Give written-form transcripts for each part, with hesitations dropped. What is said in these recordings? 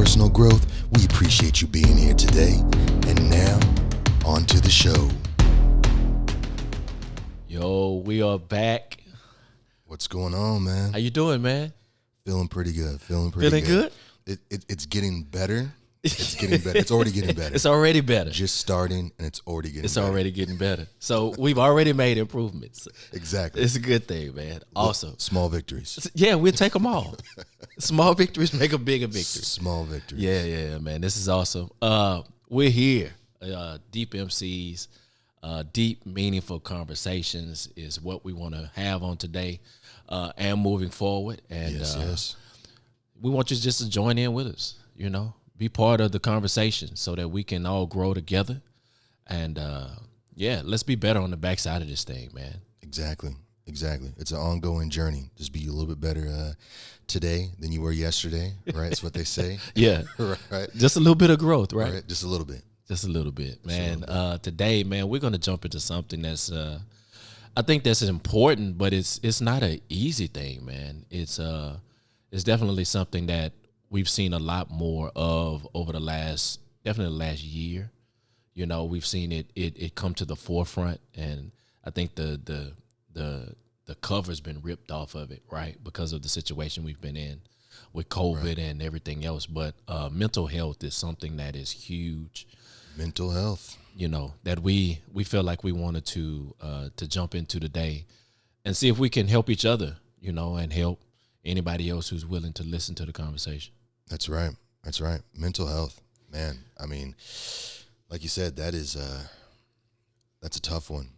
personal growth, we appreciate you being here today. And now, on to the show. Yo, we are back. What's going on, man? How you doing, man? Feeling pretty good. Feeling good? It's getting better. It's getting better. It's already getting better. It's already better. Just starting, and it's already getting better. already getting better. So we've already made improvements. Exactly. It's a good thing, man. Awesome. Small victories. Yeah, we'll take them all. Small victories make a bigger victory. Small victories. Yeah, man. This is awesome. We're here. Deep MCs, deep, meaningful conversations is what we want to have on today and moving forward. And Yes. we want you just to join in with us, be part of the conversation so that we can all grow together. And, let's be better on the backside of this thing, man. Exactly. It's an ongoing journey. Just be a little bit better today than you were yesterday, right? That's what they say. Yeah. Right. Just a little bit of growth, right? Just a little bit. Just a little bit, man. Today, man, we're going to jump into something that's, I think that's important, but it's not an easy thing, man. It's definitely something that we've seen a lot more of over the last year. We've seen it come to the forefront, and I think the cover's been ripped off of it, right? Because of the situation we've been in with COVID and everything else. But mental health is something that is huge. Mental health. That we feel like we wanted to jump into today and see if we can help each other, and help anybody else who's willing to listen to the conversation. That's right. Mental health, man. I mean, like you said, that's a tough one.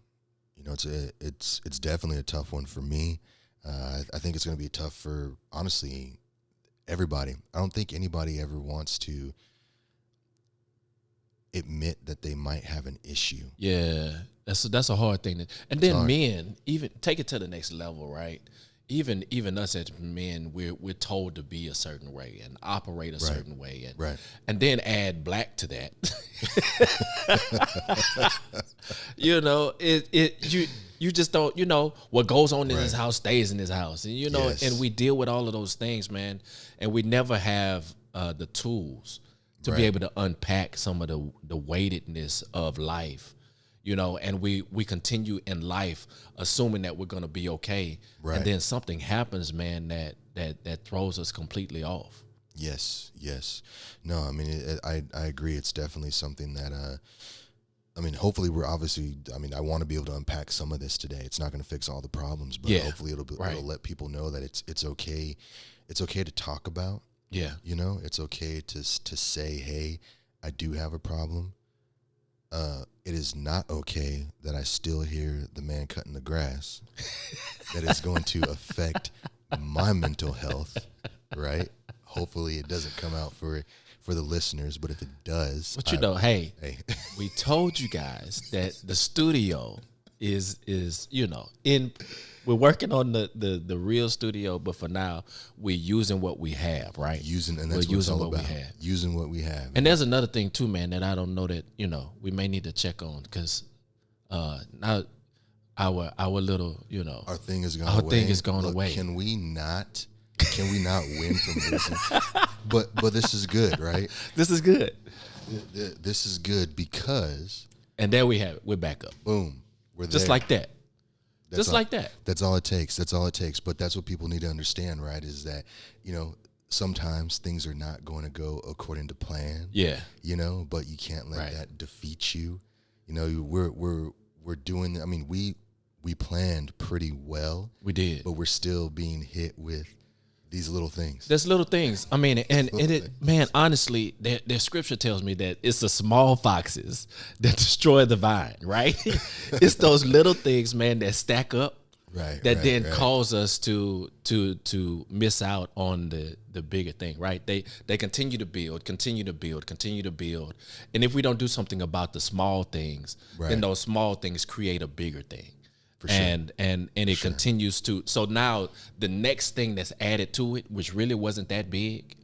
It's definitely a tough one for me. I think it's going to be tough for, honestly, everybody. I don't think anybody ever wants to admit that they might have an issue. Yeah, that's a hard thing. And then men, even take it to the next level, right? Even us as men, we're told to be a certain way and operate a certain way, and then add black to that. You just don't. What goes on in this house stays in this house, and and we deal with all of those things, man. And we never have the tools to be able to unpack some of the weightedness of life. And we continue in life assuming that we're going to be okay. Right. And then something happens, man, that throws us completely off. Yes. No, I mean, I agree. It's definitely something that, hopefully I want to be able to unpack some of this today. It's not going to fix all the problems, but hopefully it'll let people know that it's okay. It's okay to talk about. Yeah. It's okay to say, hey, I do have a problem. It is not okay that I still hear the man cutting the grass. That is going to affect my mental health, right? Hopefully it doesn't come out for the listeners, but if it does. But hey, we told you guys that the studio is we're working on the real studio, but for now we're using what we have, right? That's what it's all about. Using what we have. And there's another thing too, man, that I don't know that we may need to check on, because now our little our thing is gone away. Can we not win from losing? But this is good, right? This is good. This is good because. And there we have it. We're back up. Boom. We're there. Just like that. Like that. That's all it takes. But that's what people need to understand, right? Is that, sometimes things are not going to go according to plan. Yeah. But you can't let that defeat you. We're doing, we planned pretty well. We did. But we're still being hit with these little things. There's little things. Man, honestly, the scripture tells me that it's the small foxes that destroy the vine, right? It's those little things, man, that stack up, that cause us to miss out on the bigger thing, right? They continue to build, and if we don't do something about the small things, then those small things create a bigger thing. For sure. And it continues to. So now the next thing that's added to it, which really wasn't that big,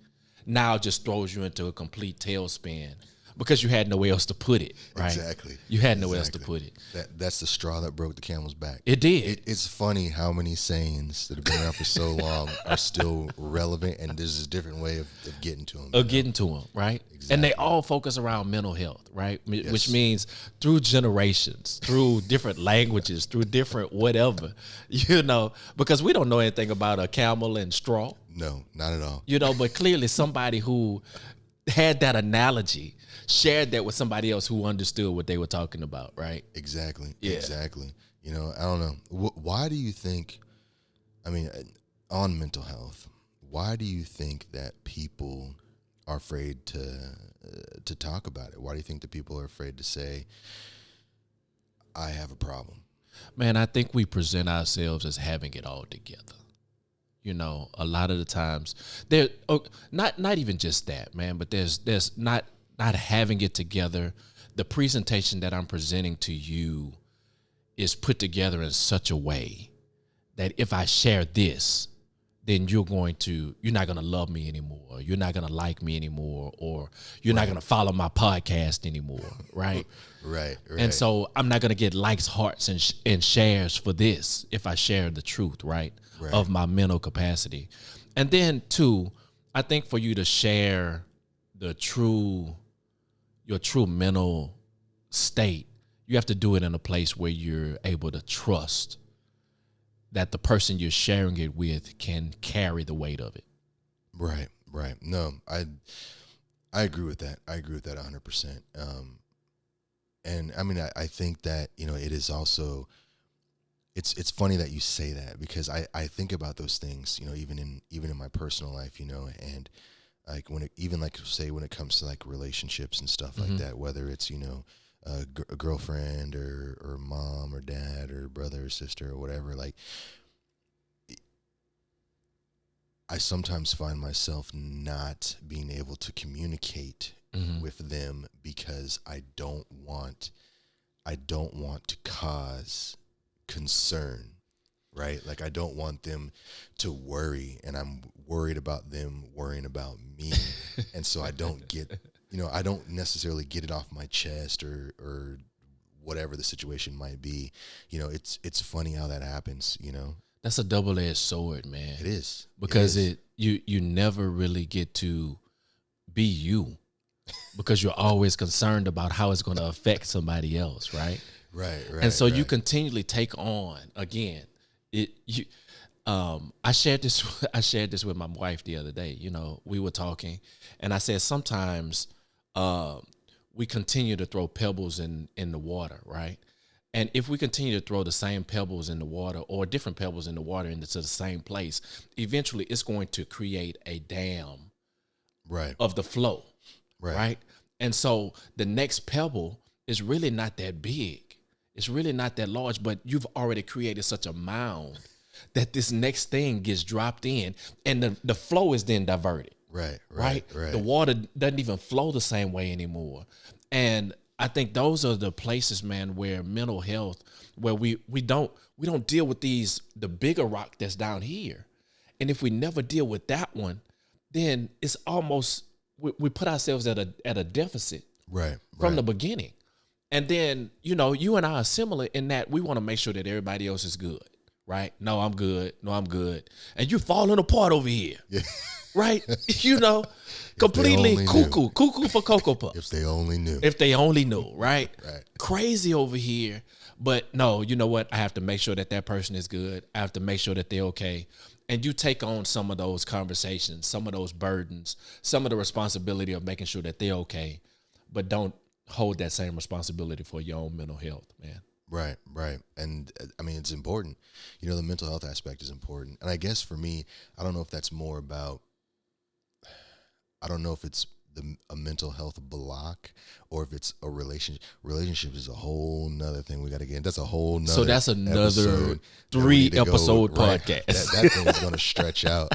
now just throws you into a complete tailspin. because you had nowhere else to put it, right? Exactly. You had nowhere else to put it. That's the straw that broke the camel's back. It did. It's funny how many sayings that have been around for so long are still relevant, and there's a different way of getting to them. Getting to them, right? Exactly. And they all focus around mental health, right? Yes. Which means through generations, through different languages, through different whatever, because we don't know anything about a camel and straw. No, not at all. But clearly somebody who had that analogy shared that with somebody else who understood what they were talking about, right? Exactly. Yeah. Exactly. I don't know. Why do you think, on mental health, why do you think that people are afraid to talk about it? Why do you think that people are afraid to say, I have a problem? Man, I think we present ourselves as having it all together. A lot of the times not even just that, man, but there's not having it together. The presentation that I'm presenting to you is put together in such a way that if I share this, then you're not going to love me anymore. You're not going to like me anymore, or you're not going to follow my podcast anymore. Right. Right. And so I'm not going to get likes, hearts, and shares for this if I share the truth, right, of my mental capacity. And then, two, I think for you to share your true mental state, you have to do it in a place where you're able to trust that the person you're sharing it with can carry the weight of it. Right. No, I agree with that. I agree with that 100%. And I think that, it is also, it's funny that you say that, because I think about those things, even in my personal life, and like when it comes to like relationships and stuff like that, whether it's, a girlfriend or mom or dad or brother or sister or whatever, like I sometimes find myself not being able to communicate with them because I don't want to cause concern, right? Like I don't want them to worry, and I'm worried about them worrying about me. And so I don't get, I don't necessarily get it off my chest or whatever the situation might be. It's funny how that happens, That's a double-edged sword, man. It is. Because you never really get to be you, because you're always concerned about how it's going to affect somebody else, right? Right. And so you continually take on, again, I shared this with my wife the other day. We were talking, and I said sometimes we continue to throw pebbles in the water, right? And if we continue to throw the same pebbles in the water, or different pebbles in the water into the same place, eventually it's going to create a dam of the flow, right? And so the next pebble is really not that big. It's really not that large, but you've already created such a mound that this next thing gets dropped in, and the flow is then diverted. Right. The water doesn't even flow the same way anymore. And I think those are the places, man, where mental health, where we don't deal with the bigger rock that's down here. And if we never deal with that one, then it's almost, we put ourselves at a deficit from the beginning. And then, you and I are similar in that we want to make sure that everybody else is good, right? No, I'm good. No, I'm good. And you're falling apart over here. Yeah. Right? Completely cuckoo for Cocoa Puffs. If they only knew. Right? Right. Crazy over here. But no, you know what? I have to make sure that person is good. I have to make sure that they're okay. And you take on some of those conversations, some of those burdens, some of the responsibility of making sure that they're okay, but don't hold that same responsibility for your own mental health, man. Right. And it's important. The mental health aspect is important. And I guess for me, I don't know if that's more about, I don't know if it's a mental health block or if it's a relationship. Relationship is a whole nother thing we got to get. That's a whole nother. So that's another 3-episode podcast. That thing is going to stretch out.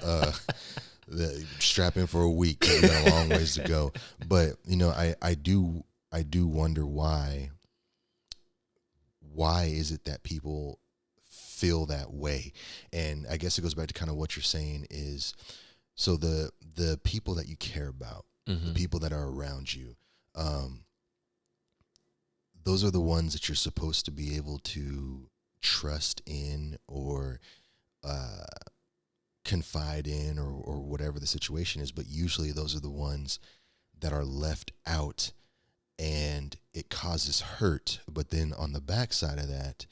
Strap in for a week. We got a long ways to go. But I do wonder why is it that people feel that way? And I guess it goes back to kind of what you're saying is, so the people that you care about, the people that are around you, um, those are the ones that you're supposed to be able to trust in or uh, confide in or whatever the situation is. But usually those are the ones that are left out and it causes hurt. But then on the backside of that,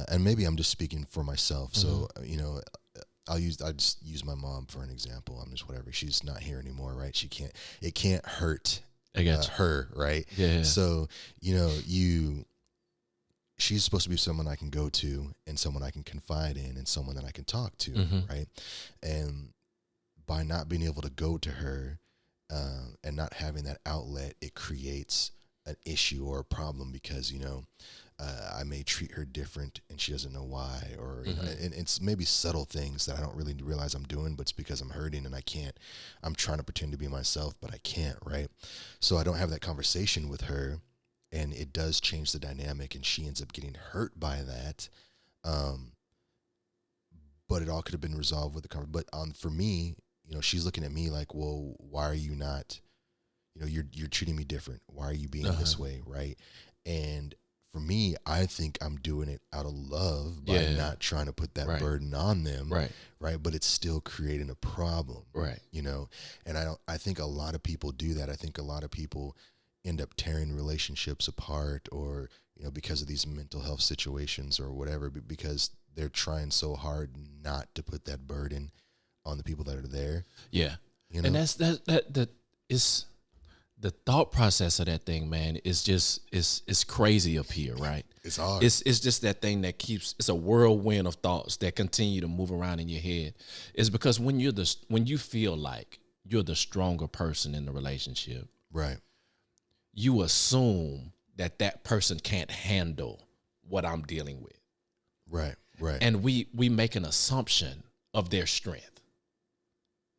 and maybe I'm just speaking for myself. So, you know, I'll just use my mom for an example. I'm just whatever. She's not here anymore, right? It can't hurt her, right? Yeah. So, you know, she's supposed to be someone I can go to and someone I can confide in and someone that I can talk to, right? And by not being able to go to her and not having that outlet, it creates an issue or a problem because, you know, I may treat her different and she doesn't know why, or you know, and it's maybe subtle things that I don't really realize I'm doing, but it's because I'm hurting and I'm trying to pretend to be myself, but I can't, right? So I don't have that conversation with her, and it does change the dynamic, and she ends up getting hurt by that. But it all could have been resolved with the conversation. But for me, you know, she's looking at me like, well, why are you not, you know, you're treating me different. Why are you being this way, right? And for me, I think I'm doing it out of love by not trying to put that burden on them, right? But it's still creating a problem, right? You know, and I think a lot of people do that. I think a lot of people end up tearing relationships apart, or you know, because of these mental health situations or whatever, because they're trying so hard not to put that burden on the people that are there. Yeah, you know, and that is. The thought process of that thing, man, is just it's crazy up here, right? It's hard. It's just that thing that it's a whirlwind of thoughts that continue to move around in your head. It's because when you feel like you're the stronger person in the relationship, right? You assume that person can't handle what I'm dealing with, right? And we make an assumption of their strength.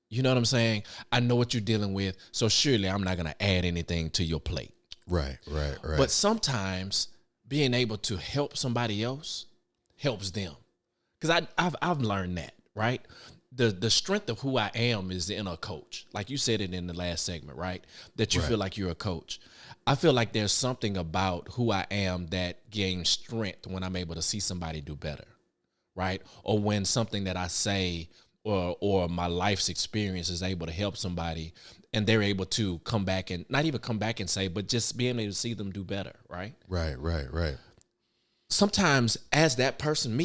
You know what I'm saying? I know what you're dealing with, so surely I'm not going to add anything to your plate. Right. But sometimes being able to help somebody else helps them, because I've learned that, right? The strength of who I am is in a coach. Like you said it in the last segment, right? That you feel like you're a coach. I feel like there's something about who I am that gains strength when I'm able to see somebody do better, right? Or when something that I say or my life's experience is able to help somebody, and they're able to come back and not even come back and say, but just being able to see them do better, right? Right. Sometimes as that person,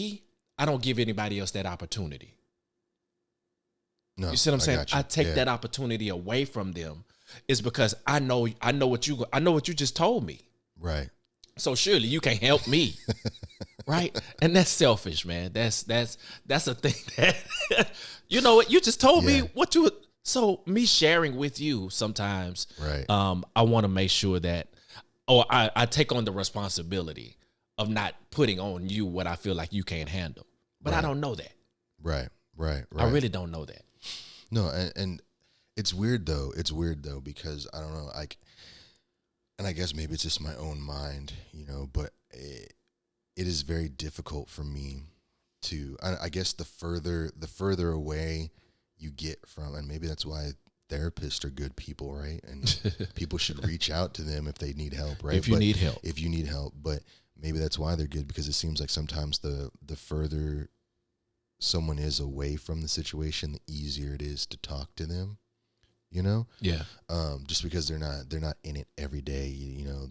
I don't give anybody else that opportunity. No, you see what I'm saying? Gotcha. I take that opportunity away from them. It's because I know what you just told me. Right. So surely you can't help me. Right? And that's selfish, man. That's a thing that you know what you just told me what you. So me sharing with you sometimes, right? I want to make sure that, I take on the responsibility of not putting on you what I feel like you can't handle. But I don't know that. Right. I really don't know that. No, and it's weird though. Because I don't know, and I guess maybe it's just my own mind, you know, but it is very difficult for me to, I guess the further away you get from, and maybe that's why therapists are good people, right? And people should reach out to them if they need help, right? If you need help. But maybe that's why they're good, because it seems like sometimes the further someone is away from the situation, the easier it is to talk to them. You know? Yeah. Just because they're not in it every day, you know,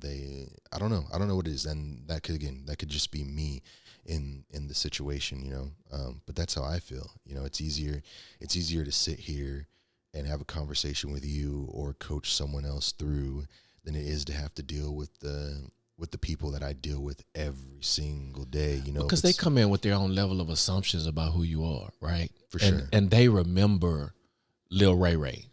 I don't know what it is. And that could just be me in the situation, you know? But that's how I feel. You know, it's easier to sit here and have a conversation with you or coach someone else through than it is to have to deal with the people that I deal with every single day, you know? Because they come in with their own level of assumptions about who you are, right? For sure. And they remember Lil Ray Ray.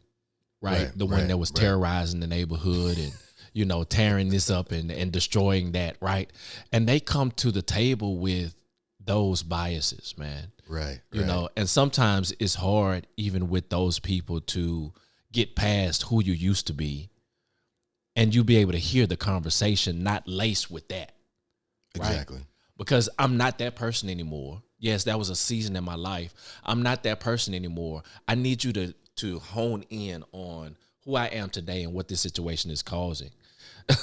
Right. The one that was terrorizing the neighborhood and, you know, tearing this up and destroying that. Right. And they come to the table with those biases, man. Right. You know, and sometimes it's hard even with those people to get past who you used to be and you be able to hear the conversation not laced with that. Exactly. Right? Because I'm not that person anymore. Yes, that was a season in my life. I'm not that person anymore. I need you to hone in on who I am today and what this situation is causing.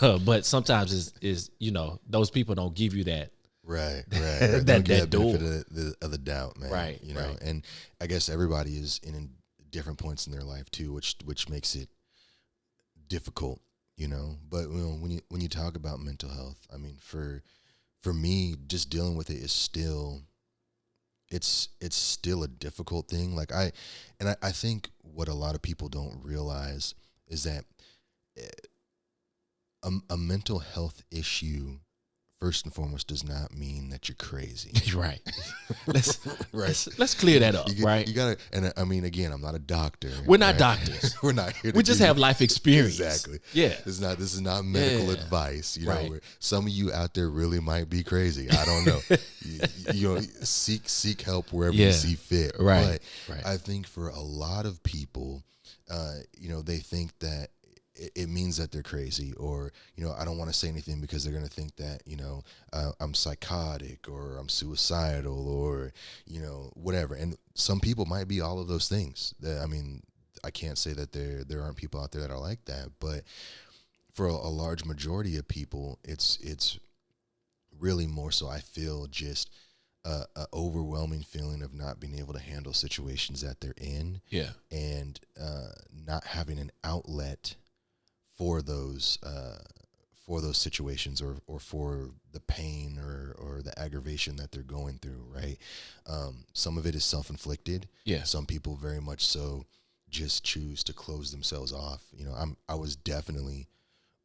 But sometimes is those people don't give you that. Right. that Don't door. benefit of the doubt, man. Right. Right. And I guess everybody is in different points in their life too, which makes it difficult, But when you talk about mental health, I mean, for me, just dealing with it is still, it's still a difficult thing. Like I think what a lot of people don't realize is that a mental health issue, first and foremost, does not mean that you're crazy. Right. Let's clear that up. Right. You gotta, and I mean, again, I'm not a doctor. We're not doctors. We're not here. We just have life experience. Exactly. Yeah. This is not medical advice. Right. Where some of you out there really might be crazy. I don't know. Seek help wherever you see fit. Right. But right. I think for a lot of people, they think that it means that they're crazy, or I don't want to say anything because they're going to think that I'm psychotic or I'm suicidal or whatever. And some people might be all of those things. I mean, I can't say that there aren't people out there that are like that, but for a large majority of people, it's really more so, I feel, just a overwhelming feeling of not being able to handle situations that they're in, and not having an outlet for those situations, or for the pain or the aggravation that they're going through, right? Some of it is self-inflicted. Yeah. Some people very much so just choose to close themselves off. I was definitely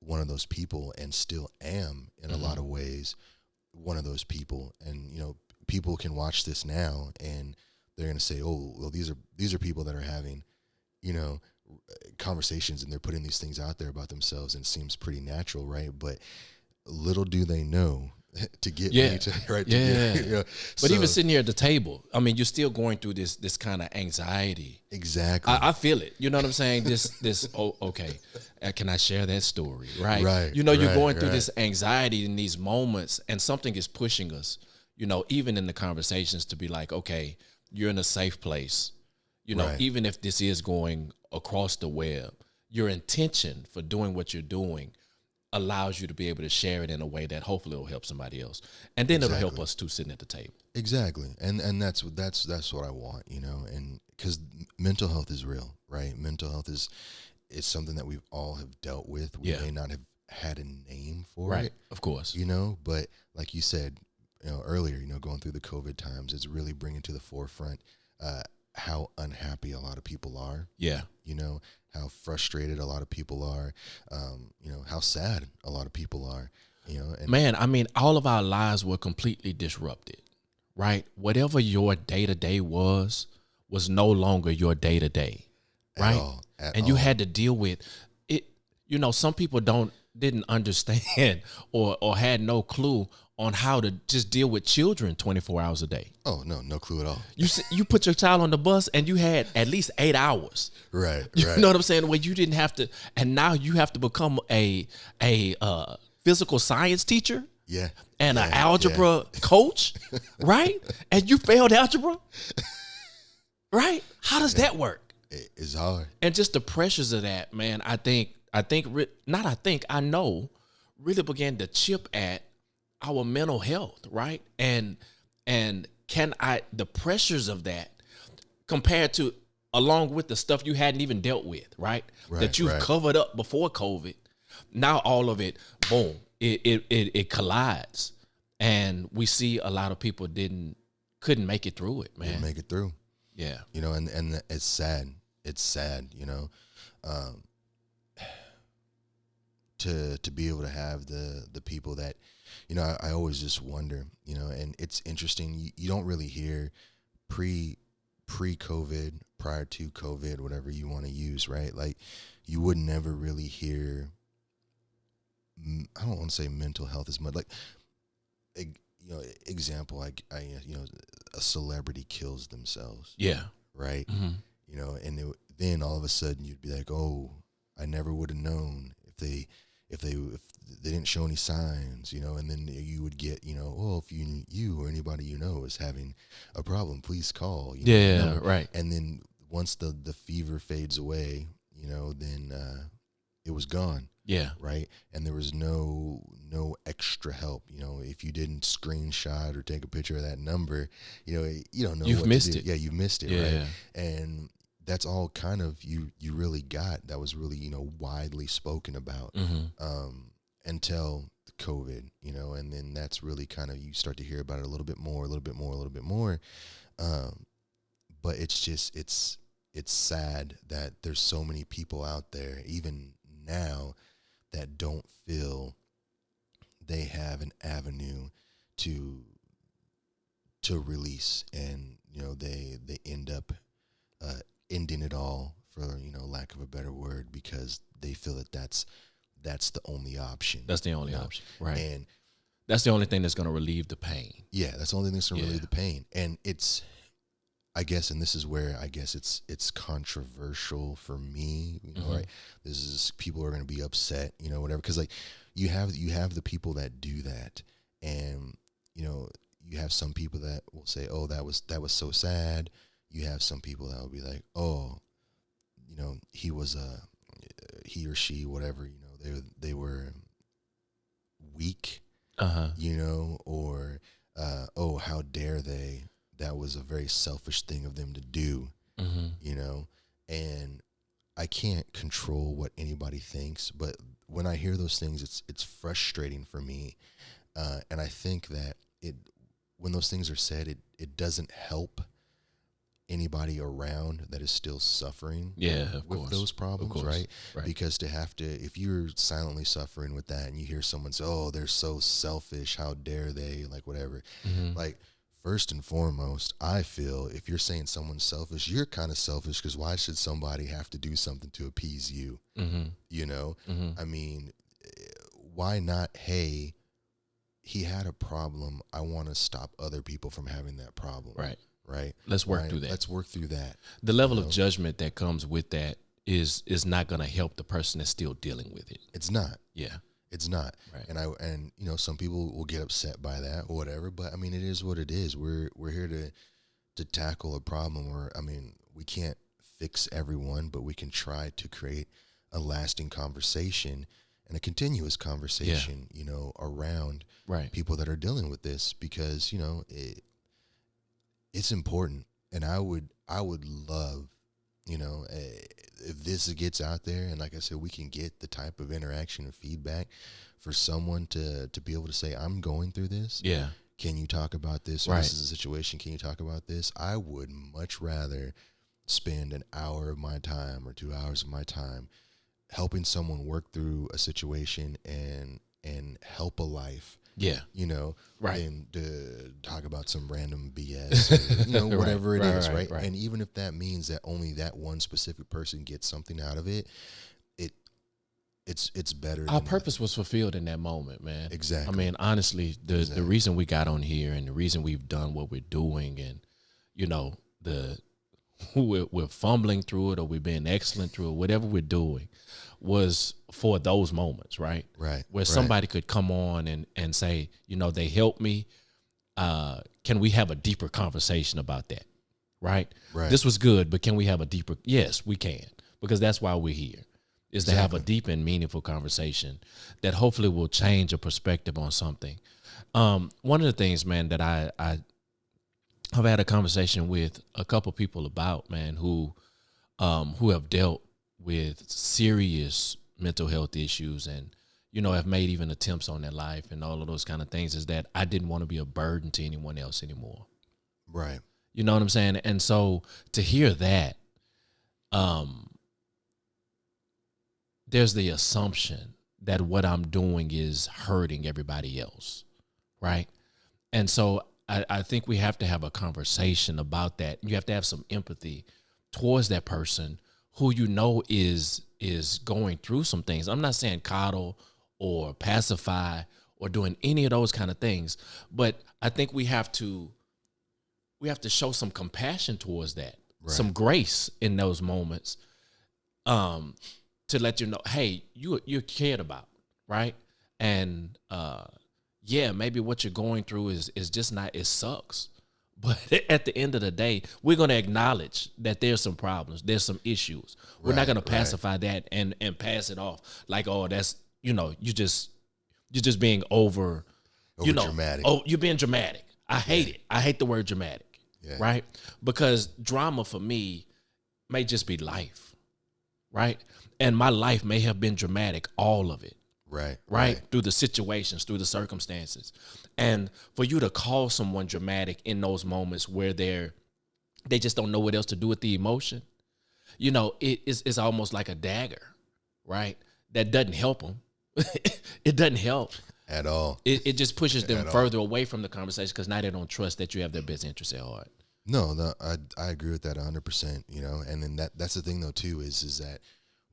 one of those people, and still am in a lot of ways one of those people. And people can watch this now and they're going to say, oh, well, these are people that are having conversations, and they're putting these things out there about themselves, and it seems pretty natural, right? But little do they know to get me to, right? But even sitting here at the table, I mean, you're still going through this kind of anxiety. Exactly. I feel it. You know what I'm saying? Okay. Can I share that story? Right. Right. You're going through this anxiety in these moments, and something is pushing us, even in the conversations, to be like, okay, you're in a safe place. Even if this is going across the web, your intention for doing what you're doing allows you to be able to share it in a way that hopefully will help somebody else. And then it'll help us too, sitting at the table. Exactly. And that's what I want, and because mental health is real, right? Mental health is something that we've all have dealt with. We may not have had a name for it. Of course. But like you said, earlier, going through the COVID times, it's really bringing to the forefront, how unhappy a lot of people are. Yeah. How frustrated a lot of people are. How sad a lot of people are. And man, I mean, all of our lives were completely disrupted, right? Whatever your day-to-day was no longer your day-to-day, right? At and all. you had to deal with it. Some people didn't understand or had no clue on how to just deal with children 24 hours a day. Oh, no clue at all. You put your child on the bus and you had at least 8 hours. Right. You know what I'm saying? Where you didn't have to, and now you have to become a physical science teacher. Yeah. And an algebra coach, right? And you failed algebra, right? How does that work? It's hard. And just the pressures of that, man, I know really began to chip at our mental health, right? And the pressures of that compared to, along with the stuff you hadn't even dealt with, right? That you've covered up before COVID. Now all of it, boom, it collides. And we see a lot of people couldn't make it through it, man. Didn't make it through. Yeah. And it's sad. It's sad, to be able to have the people that, I always just wonder, and it's interesting. You don't really hear pre-COVID, prior to COVID, whatever you want to use, right? Like, you would never really hear, I don't want to say mental health as much, like, example, like, a celebrity kills themselves. Yeah. Right. Mm-hmm. And then all of a sudden you'd be like, oh, I never would have known if they didn't show any signs, and then you would get, well, if you or anybody is having a problem, please call. Right. And then once the fever fades away, then it was gone. Yeah. Right. And there was no extra help. If you didn't screenshot or take a picture of that number, you don't know You've what missed to do. it. Yeah, you missed it. Yeah. Right. And that's all kind of you really got. That was really, widely spoken about until COVID, and then that's really kind of, you start to hear about it a little bit more. But it's just, it's sad that there's so many people out there, even now, that don't feel they have an avenue to release, and they end up ending it all, for lack of a better word, because they feel that that's the only option. That's the only option, right? And that's the only thing that's going to relieve the pain. Yeah, that's the only thing that's going to relieve the pain. And it's, I guess, and this is where I guess it's controversial for me, right? This is, people are going to be upset, whatever, because like you have the people that do that, and you have some people that will say, "Oh, that was so sad." You have some people that will be like, "Oh, he was he or she, whatever, they were weak, or oh, how dare they? That was a very selfish thing of them to do," and I can't control what anybody thinks, but when I hear those things, it's frustrating for me, and I think that when those things are said, it doesn't help anybody around that is still suffering with those problems, right? Because if you're silently suffering with that, and you hear someone say, "Oh, they're so selfish, how dare they," like whatever, like, first and foremost, I feel if you're saying someone's selfish, you're kind of selfish, because why should somebody have to do something to appease you? I mean, why not, hey, he had a problem, I want to stop other people from having that problem. Right. Let's work through that. Let's work through that. The level of judgment that comes with that is not going to help the person that's still dealing with it. It's not. Yeah. It's not. Right. And some people will get upset by that or whatever, but I mean, it is what it is. We're here to tackle a problem, or, I mean, we can't fix everyone, but we can try to create a lasting conversation and a continuous conversation, around people that are dealing with this, because, it's important. And I would love, if this gets out there, and like I said, we can get the type of interaction and feedback for someone to be able to say, "I'm going through this. Yeah. Can you talk about this? Or this is a situation. Can you talk about this?" I would much rather spend an hour of my time or 2 hours of my time helping someone work through a situation and help a life. Yeah. And to talk about some random BS, or, whatever it is, right? And even if that means that only that one specific person gets something out of it, it's better. Our purpose was fulfilled in that moment, man. Exactly. I mean, honestly, the reason we got on here, and the reason we've done what we're doing, and we're fumbling through it, or we're being excellent through it, whatever we're doing, was for those moments, right? Right. Where somebody could come on and say, they helped me. Can we have a deeper conversation about that? Right. This was good, but can we have a deeper? Yes, we can, because that's why we're here, is to have a deep and meaningful conversation that hopefully will change a perspective on something. One of the things, man, that I've had a conversation with a couple people about, man, who have dealt with serious mental health issues, and have made even attempts on their life and all of those kind of things, is that I didn't want to be a burden to anyone else anymore. Right. You know what I'm saying? And so to hear that, there's the assumption that what I'm doing is hurting everybody else, right? And so I think we have to have a conversation about that. You have to have some empathy towards that person who is going through some things. I'm not saying coddle or pacify or doing any of those kind of things, but I think we have to show some compassion towards that, some grace in those moments, to let you know, hey, you're cared about, right? And maybe what you're going through is just not, it sucks, But at the end of the day, we're going to acknowledge that there's some problems, there's some issues. We're not going to pacify that and pass it off like, oh, that's, you're just being over dramatic. Oh, you're being dramatic. I hate it. I hate the word dramatic, right? Because drama for me may just be life, right? And my life may have been dramatic, all of it. Right? Through the situations, through the circumstances. And for you to call someone dramatic in those moments where they just don't know what else to do with the emotion, it's almost like a dagger, right? That doesn't help them. It doesn't help. At all. It just pushes them further away from the conversation because now they don't trust that you have their best interest at heart. No, I agree with that 100%, and then that's the thing though too is that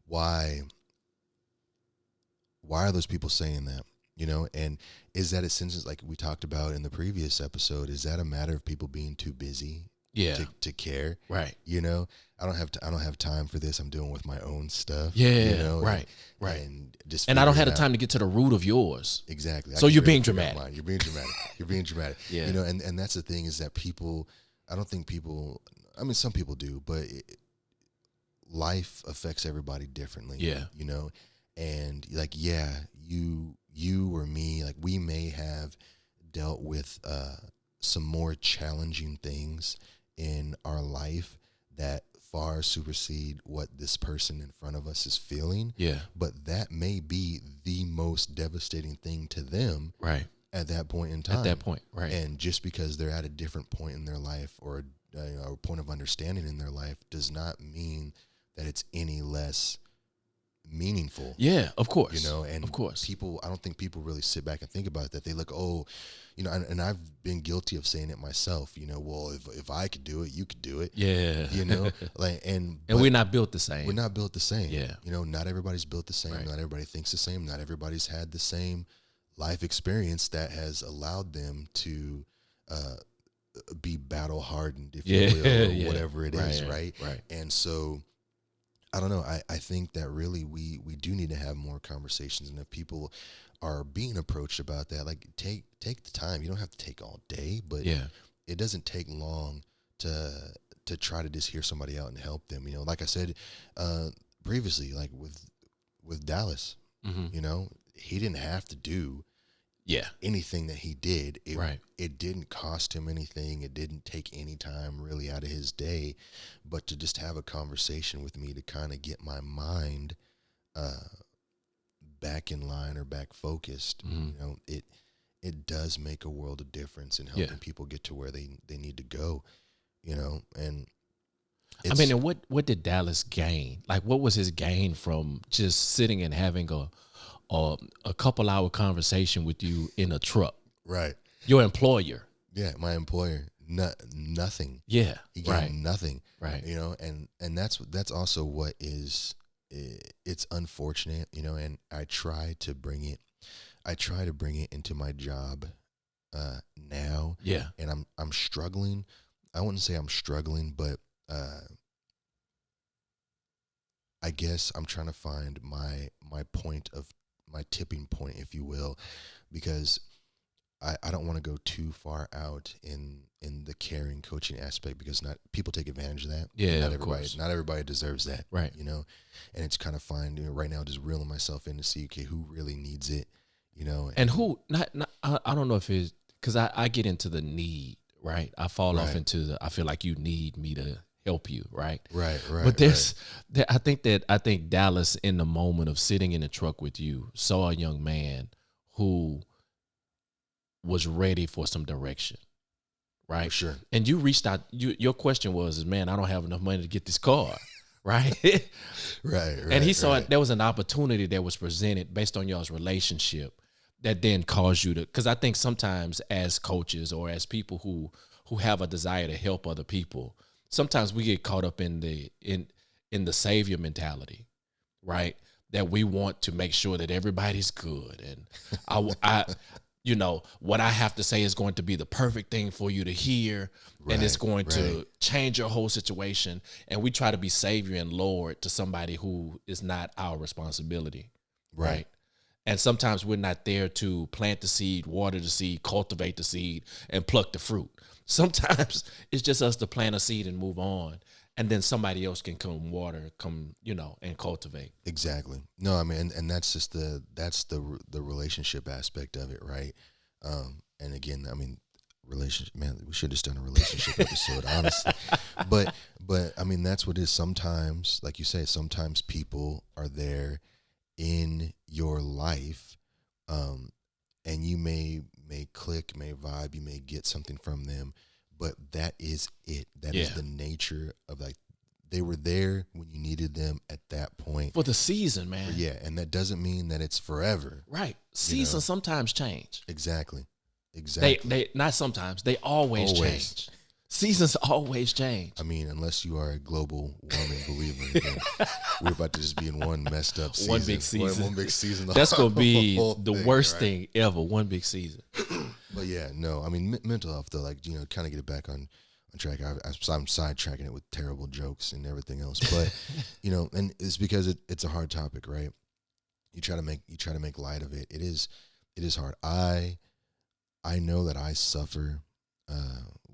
why are those people saying that, and is that a sentence like we talked about in the previous episode, is that a matter of people being too busy to care? Right. I don't have time for this. I'm dealing with my own stuff. Yeah. Right. And I don't have the time to get to the root of yours. Exactly. So you're being dramatic. You're being dramatic. You're being dramatic. Yeah. And that's the thing is that people, I don't think people, I mean, some people do, but life affects everybody differently. Yeah. And like, you or me, like we may have dealt with some more challenging things in our life that far supersede what this person in front of us is feeling. Yeah. But that may be the most devastating thing to them. Right. At that point in time. At that point, right. And just because they're at a different point in their life or a point of understanding in their life does not mean that it's any less meaningful. Yeah, of course. And of course. People, I don't think people really sit back and think about that. They look, and I've been guilty of saying it myself, well, if I could do it, you could do it. Yeah. And we're not built the same. We're not built the same. Yeah. Not everybody's built the same. Right. Not everybody thinks the same. Not everybody's had the same life experience that has allowed them to be battle hardened, if you will, or whatever it is, right? And so I don't know. I think that really we do need to have more conversations, and if people are being approached about that, like take the time. You don't have to take all day, but it doesn't take long to try to just hear somebody out and help them. Like I said previously, like with Dallas, he didn't have to do anything that he did. It didn't cost him anything. It didn't take any time really out of his day, but to just have a conversation with me to kind of get my mind back in line or back focused. It does make a world of difference in helping people get to where they need to go, and and what did Dallas gain? Like, what was his gain from just sitting and having a couple hour conversation with you in a truck? Right. Your employer. Yeah, my employer. Nothing. Yeah. He gained nothing. Right. And that's also what is, it's unfortunate, and I try to bring it into my job now. Yeah. And I'm struggling. I wouldn't say I'm struggling, but I guess I'm trying to find my tipping point, if you will, because I don't want to go too far out in the caring coaching aspect, because not people take advantage of that. Yeah, not everybody deserves that. Right. And it's kind of fine, right now, just reeling myself in to see, okay, who really needs it, and who not I don't know if it's because I get into the need, right? I fall off into I feel like you need me to help you, right? Right. But I think Dallas, in the moment of sitting in the truck with you, saw a young man who was ready for some direction, right? For sure. And you reached out. Your question was, man, I don't have enough money to get this car, right? Right. And he saw it. There was an opportunity that was presented based on y'all's relationship that then caused you to. Because I think sometimes as coaches or as people who have a desire to help other people, sometimes we get caught up in the savior mentality, right? That we want to make sure that everybody's good, and I what I have to say is going to be the perfect thing for you to hear, and it's going to change your whole situation. And we try to be savior and Lord to somebody who is not our responsibility, right? And sometimes we're not there to plant the seed, water the seed, cultivate the seed, and pluck the fruit. Sometimes it's just us to plant a seed and move on. And then somebody else can come water, and cultivate. Exactly. No, I mean, and that's just the relationship aspect of it, right? And again, I mean, relationship, man, we should have just done a relationship episode, honestly. But I mean, that's what it is. Sometimes, like you say, sometimes people are there in your life, and you may click, may vibe, you may get something from them, but that is it. That is the nature of, like, they were there when you needed them at that point for the season, man. Yeah, and that doesn't mean that it's forever. Right. Seasons sometimes change. Exactly. They not sometimes. They always change. Seasons always change. I mean, unless you are a global warming believer, then we're about to just be in one messed up season. One big season. One big season. That's going to be the worst thing ever. One big season. But yeah, no, I mean, mental health, though, like, kind of get it back on track. I'm sidetracking it with terrible jokes and everything else. But, and it's because it's a hard topic, right? You try to make light of it. It is hard. I know that I suffer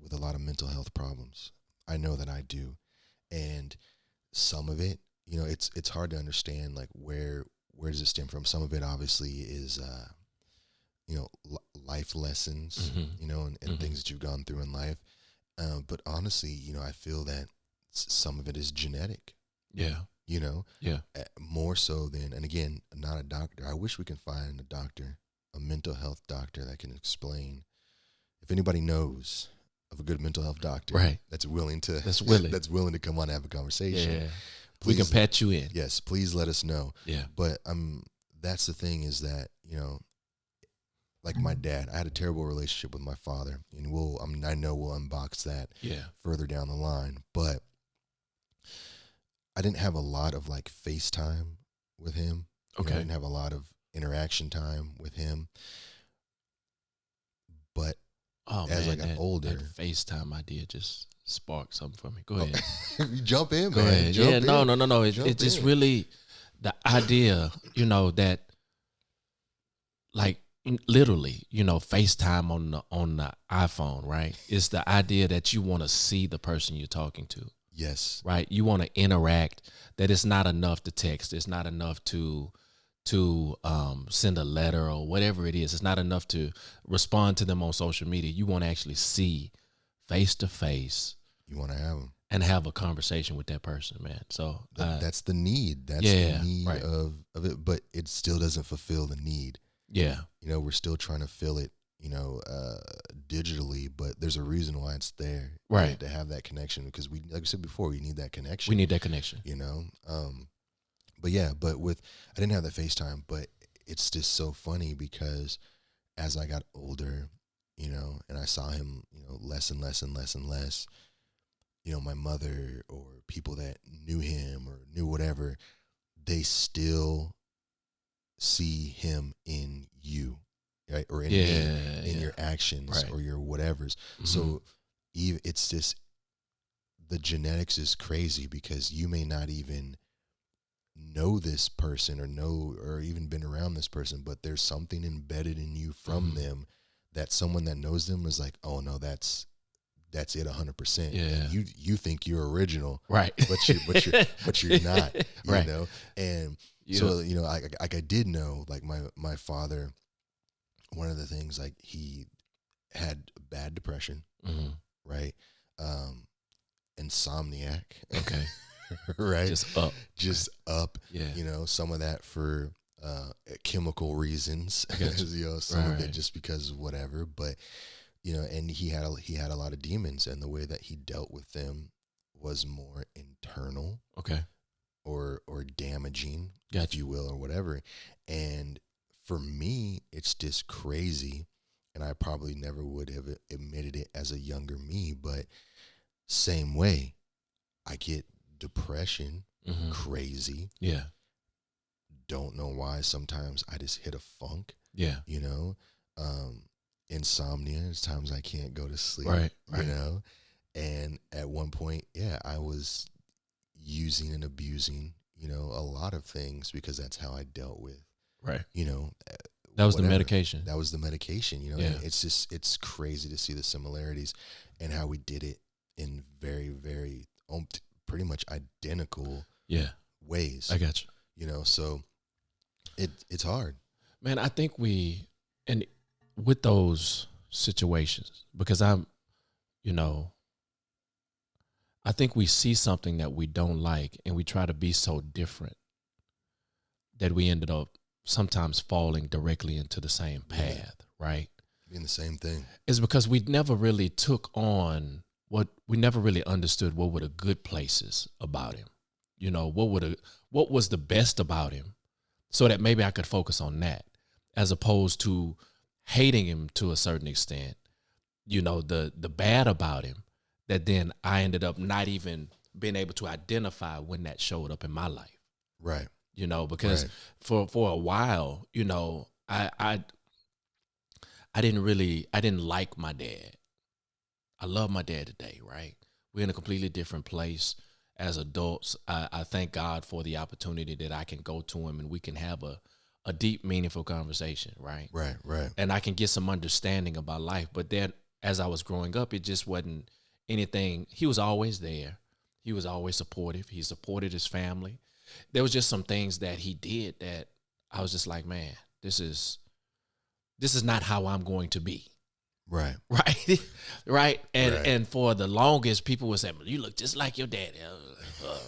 with a lot of mental health problems. I know that I do. And some of it, it's hard to understand, like, where does it stem from? Some of it obviously is, life lessons, and things that you've gone through in life. But honestly, I feel that some of it is genetic. Yeah. Yeah. More so than, and again, not a doctor. I wish we can find a doctor, a mental health doctor, that can explain. If anybody knows of a good mental health doctor, right, that's willing to come on and have a conversation, yeah, please, we can patch you in. Yes, please let us know. Yeah. But that's the thing, is that, like my dad, I had a terrible relationship with my father, and I know we'll unbox that further down the line, but I didn't have a lot of, like, FaceTime with him. Okay. I didn't have a lot of interaction time with him. But as I got older, that FaceTime idea just sparked something for me. Go ahead. Jump in, Go man. ahead. Jump in. No. It's just really the idea, that, like, literally, FaceTime on the iPhone, right? It's the idea that you want to see the person you're talking to. Yes. Right? You want to interact, that it's not enough to text. It's not enough to send a letter or whatever it is. It's not enough to respond to them on social media. You want to actually see face to face. You want to have them. And have a conversation with that person, man. So that's the need. That's the need right. of it, but it still doesn't fulfill the need. Yeah. We're still trying to fill it, digitally, but there's a reason why it's there. Right. To have that connection, because like I said before, we need that connection. We need that connection. But yeah, I didn't have that FaceTime, but it's just so funny because as I got older, and I saw him, less and less and less and less, my mother or people that knew him or knew whatever, they still see him in you, right? Or in your actions, right, or your whatevers. Mm-hmm. So it's just, the genetics is crazy, because you may not even know this person or even been around this person, but there's something embedded in you from them that someone that knows them is like, oh no, that's it 100%. Yeah. And you think you're original, right? But you're not, right. And so, I did know, like, my father, one of the things, like, he had bad depression, right? Insomniac. Okay. Right. Just up. Yeah. Some of that for chemical reasons, some of it just because of whatever, but and he had a lot of demons, and the way that he dealt with them was more internal. Okay. Or damaging, gotcha, if you will, or whatever. And for me, it's just crazy, and I probably never would have admitted it as a younger me, but same way, I get depression, crazy. Yeah. Don't know why. Sometimes I just hit a funk. Yeah. Insomnia. There's times I can't go to sleep. Right. And at one point, I was using and abusing, a lot of things, because that's how I dealt with Right. You know, that was the medication. That was the medication. You know, Yeah. and it's crazy to see the similarities and how we did it in very, very pretty much identical ways. I got you. You know, so it's hard. Man, I think and with those situations, because I think we see something that we don't like and we try to be so different that we ended up sometimes falling directly into the same path, right? Being the same thing. It's because we never really we never really understood what were the good places about him. You know, what was the best about him, so that maybe I could focus on that as opposed to hating him to a certain extent, you know, the bad about him, that then I ended up not even being able to identify when that showed up in my life. Right. You know, because for a while, you know, I didn't like my dad. I love my dad today, right? We're in a completely different place as adults. I thank God for the opportunity that I can go to him and we can have a deep, meaningful conversation, right? Right. And I can get some understanding about life. But then as I was growing up, it just wasn't anything. He was always there. He was always supportive. He supported his family. There was just some things that he did that I was just like, man, this is not how I'm going to be. Right. Right. And for the longest, people would say, you look just like your daddy.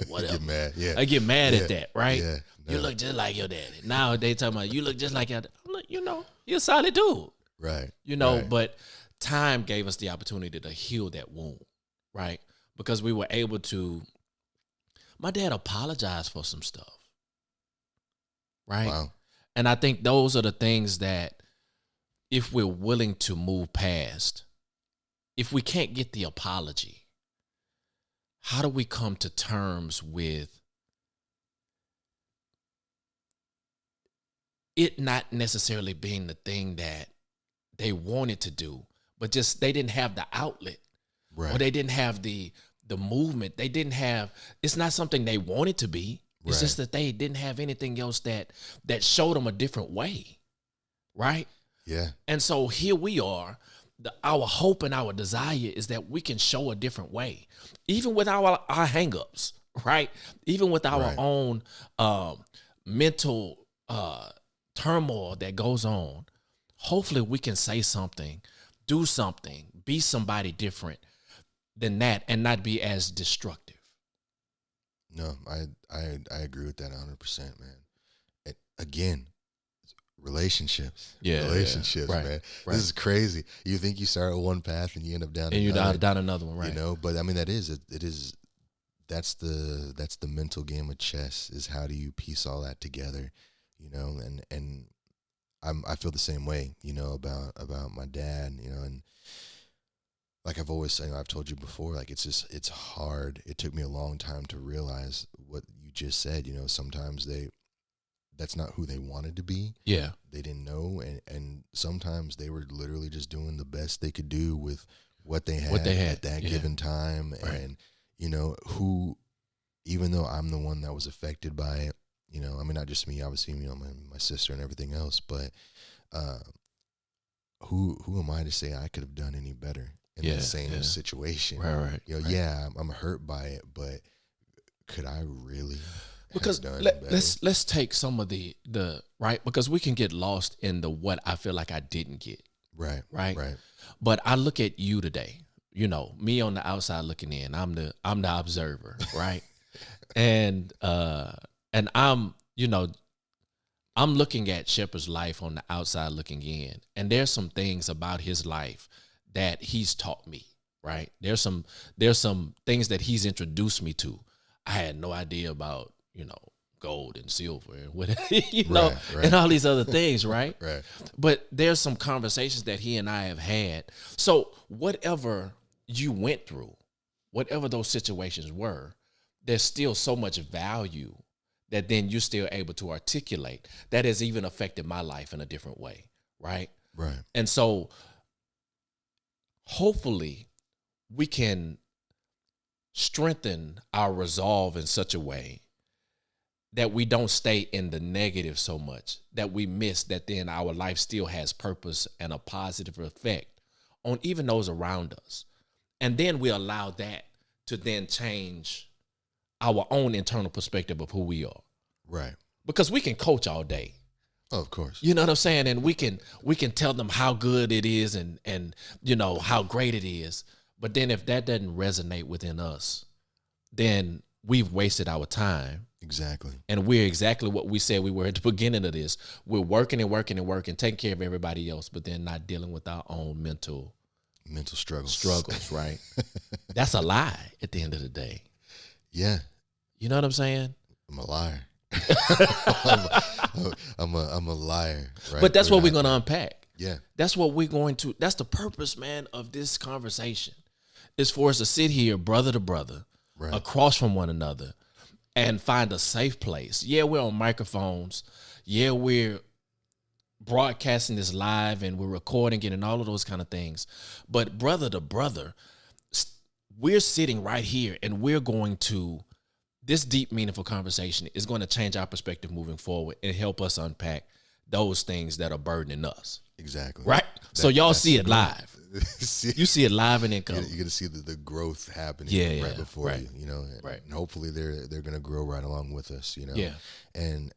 Whatever. Get mad. Yeah. I get mad at that, right? Yeah. No. You look just like your daddy. Now they talking about you look just like your daddy. I'm like, you know, you're a solid dude. Right. You know, but time gave us the opportunity to heal that wound, right? Because we were able to. My dad apologized for some stuff, right? Wow. And I think those are the things that, if we're willing to move past, if we can't get the apology, how do we come to terms with it not necessarily being the thing that they wanted to do, but just they didn't have the outlet, right? Or they didn't have the movement. They didn't have. It's not something they wanted to be. It's just that they didn't have anything else that showed them a different way, right? Yeah. And so here we are. Our hope and our desire is that we can show a different way, even with our hangups, right? Even with our own mental turmoil that goes on. Hopefully we can say something, do something, be somebody different than that, and not be as destructive. No, I agree with that 100%, man. Again, relationships. Relationships, man. Right. This is crazy. You think you start with one path and you end up down and another. you're down another one, right? You know, but I mean it is that's the mental game of chess, is how do you piece all that together, you know, and I feel the same way, you know, about my dad, you know, and like I've always said, I've told you before, like it's hard. It took me a long time to realize what you just said, you know, sometimes that's not who they wanted to be. Yeah. They didn't know, and sometimes they were literally just doing the best they could do with what they had at that given time. Right. And, you know, even though I'm the one that was affected by it, you know, I mean, not just me, obviously, you know, my sister and everything else, but who am I to say I could have done any better in the same situation? Right. You know, yeah, I'm hurt by it, but could I really? Because let's take some of the right, because we can get lost in the what I feel like I didn't get. Right. But I look at you today, you know, me on the outside looking in. I'm the observer, right? and I'm, you know, I'm looking at Shepard's life on the outside looking in, and there's some things about his life that he's taught me, right? There's some things that he's introduced me to. I had no idea about, you know, gold and silver and whatever, you know, and all these other things, right? Right. But there's some conversations that he and I have had. So whatever you went through, whatever those situations were, there's still so much value that then you're still able to articulate that has even affected my life in a different way, right? Right. And so hopefully we can strengthen our resolve in such a way that we don't stay in the negative so much, that we miss that then our life still has purpose and a positive effect on even those around us. And then we allow that to then change our own internal perspective of who we are. Right. Because we can coach all day. Oh, of course. You know what I'm saying? And we can tell them how good it is and you know how great it is. But then if that doesn't resonate within us, then we've wasted our time. Exactly. And we're exactly what we said we were at the beginning of this. We're working and working and working, taking care of everybody else, but then not dealing with our own mental struggles, right? That's a lie at the end of the day. Yeah. You know what I'm saying? I'm a liar. I'm a liar. Right? But that's what we're going to unpack. Yeah. That's the purpose, man, of this conversation, is for us to sit here brother to brother, right, across from one another, and find a safe place. Yeah, we're on microphones. Yeah, we're broadcasting this live and we're recording it and all of those kind of things. But brother to brother, we're sitting right here and we're going to, this deep, meaningful conversation is going to change our perspective moving forward and help us unpack those things that are burdening us. Exactly. Right? So y'all see it live. You see it live and income. You're going to see the growth happening right before you know, and hopefully they're going to grow right along with us, you know? Yeah. And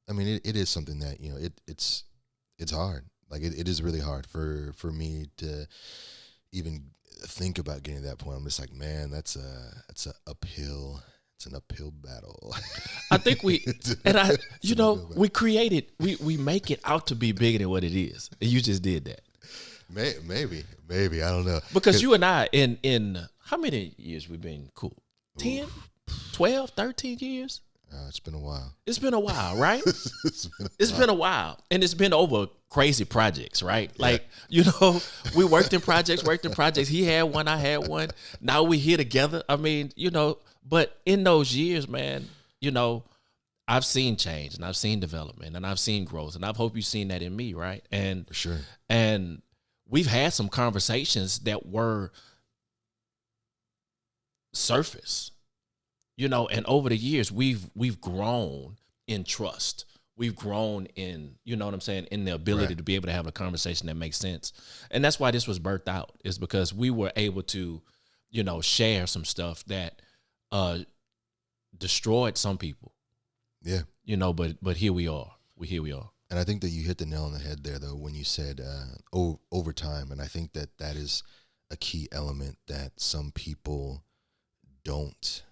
I mean, it is something that, you know, it's hard. Like it is really hard for me to even think about getting to that point. I'm just like, man, it's an uphill battle. I think we created, we make it out to be bigger than what it is. And you just did that. Maybe, I don't know. Because you and I, in how many years we've been cool? 10, 12, 13 years? It's been a while. It's been a while, right? It's been a while. And it's been over crazy projects, right? Like, you know, we worked in projects. He had one, I had one. Now we here together. I mean, you know, but in those years, man, you know, I've seen change and I've seen development and I've seen growth. And I hope you've seen that in me, right? And for sure. And we've had some conversations that were surface, you know, and over the years we've grown in trust. We've grown in, you know what I'm saying, in the ability to be able to have a conversation that makes sense. And that's why this was birthed out, is because we were able to, you know, share some stuff that destroyed some people. Yeah. You know, but here we are. Here we are. And I think that you hit the nail on the head there, though, when you said over time. And I think that is a key element that some people don't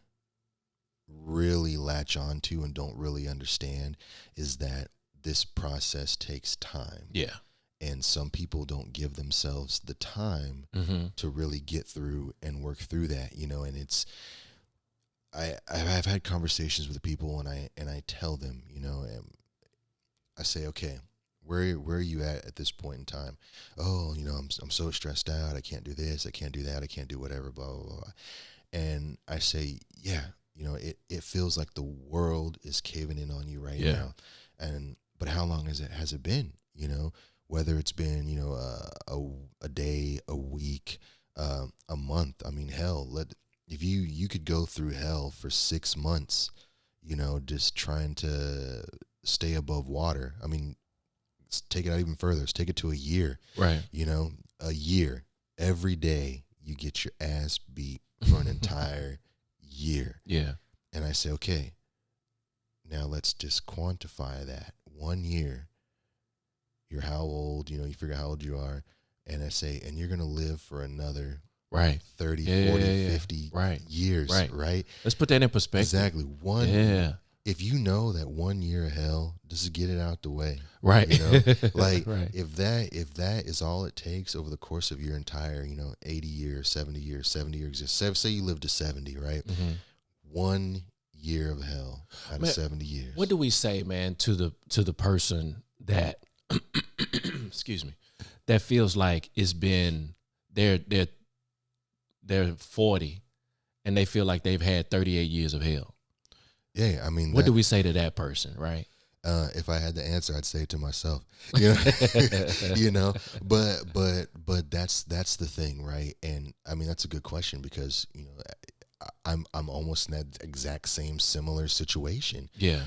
really latch on to and don't really understand, is that this process takes time. Yeah. And some people don't give themselves the time to really get through and work through that, you know, and it's, I've had conversations with people and I tell them, you know, I say, okay, where are you at this point in time? Oh, you know, I'm so stressed out. I can't do this. I can't do that. I can't do whatever, blah, blah, blah. And I say, yeah, you know, it feels like the world is caving in on you right now. But how long has it been, you know, whether it's been, you know, a day, a week, a month. I mean, hell, if you could go through hell for 6 months, you know, just trying to stay above water. I mean, let's take it out even further. Let's take it to a year. Right. You know, a year. Every day you get your ass beat for an entire year. Yeah. And I say, okay, now let's just quantify that. 1 year. You're how old, you know, you figure out how old you are. And I say, and you're going to live for another 30, 40, 50 years, right? Let's put that in perspective. Exactly. If you know that 1 year of hell, just get it out the way. Right. You know, like if that is all it takes over the course of your entire, you know, 80 years, 70 years, say you live to 70, right? 1 year of hell out of 70 years. What do we say, man, to the person that, excuse me, that feels like it's been, they're 40 and they feel like they've had 38 years of hell? Yeah, I mean, what do we say to that person, right? If I had the answer, I'd say it to myself, you know, you know, but that's the thing, right? And I mean, that's a good question because, you know, I'm almost in that exact same similar situation. Yeah.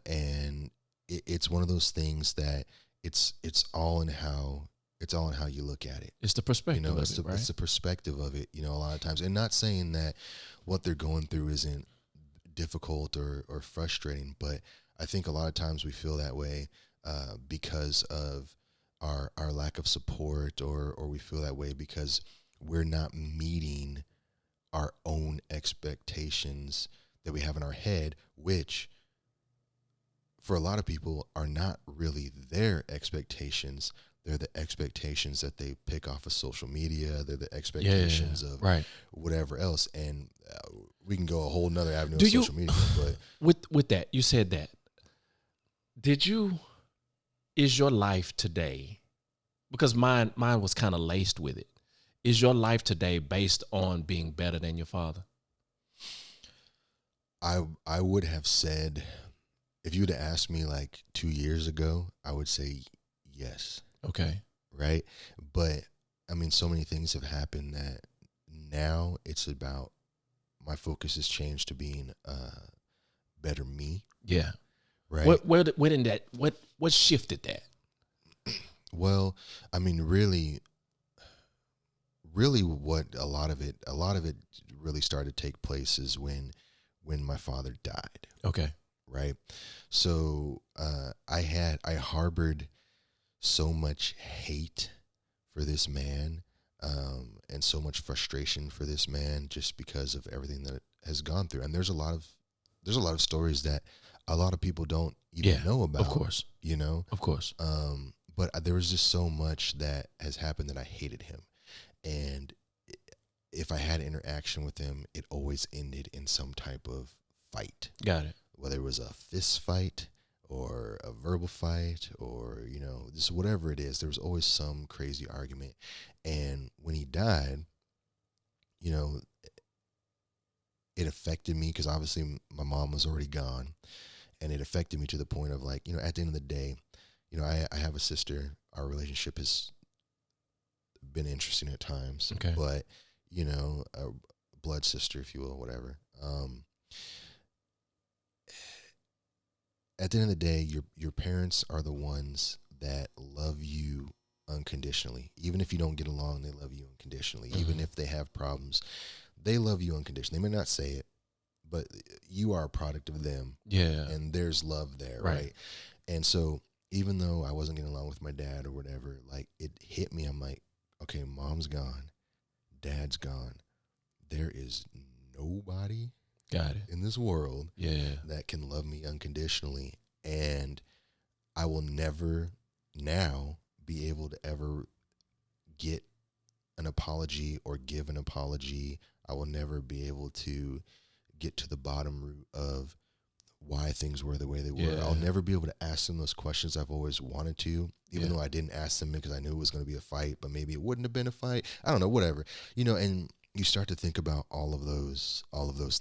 And it's one of those things that it's all in how you look at it. It's the perspective of it, right? It's the perspective of it. A lot of times, and not saying that what they're going through isn't difficult or frustrating, but I think a lot of times we feel that way because of our lack of support, or we feel that way because we're not meeting our own expectations that we have in our head, which for a lot of people are not really their expectations. They're the expectations that they pick off of social media. They're the expectations of whatever else. And we can go a whole nother avenue of social media. But with that, you said that. Is your life today, because mine was kind of laced with it, is your life today based on being better than your father? I would have said, if you would have asked me like 2 years ago, I would say yes. Okay. Right? But, I mean, so many things have happened that now it's about, my focus has changed to being better me. Yeah. Right? What shifted that? Well, I mean, really what a lot of it really started to take place is when my father died. Okay. Right? So I harbored so much hate for this man, and so much frustration for this man just because of everything that it has gone through. And there's a lot of stories that a lot of people don't even know about. Of course. Of course. But there was just so much that has happened that I hated him. And if I had interaction with him, it always ended in some type of fight. Got it. Whether it was a fist fight or a verbal fight or, just whatever it is, there was always some crazy argument. And when he died, it affected me because obviously my mom was already gone. And it affected me to the point of like, at the end of the day, I have a sister. Our relationship has been interesting at times. Okay. But, a blood sister, if you will, whatever. At the end of the day, your parents are the ones that love you unconditionally. Even if you don't get along, they love you unconditionally. Mm-hmm. Even if they have problems, they love you unconditionally. They may not say it, but you are a product of them. Yeah. And there's love there, right? And so even though I wasn't getting along with my dad or whatever, like it hit me. I'm like, okay, mom's gone, dad's gone. There is nobody in this world that can love me unconditionally. And I will never now be able to ever get an apology or give an apology. I will never be able to get to the bottom root of why things were the way they were. I'll never be able to ask them those questions I've always wanted to, even though I didn't ask them because I knew it was going to be a fight, but maybe it wouldn't have been a fight. I don't know, whatever, and you start to think about all of those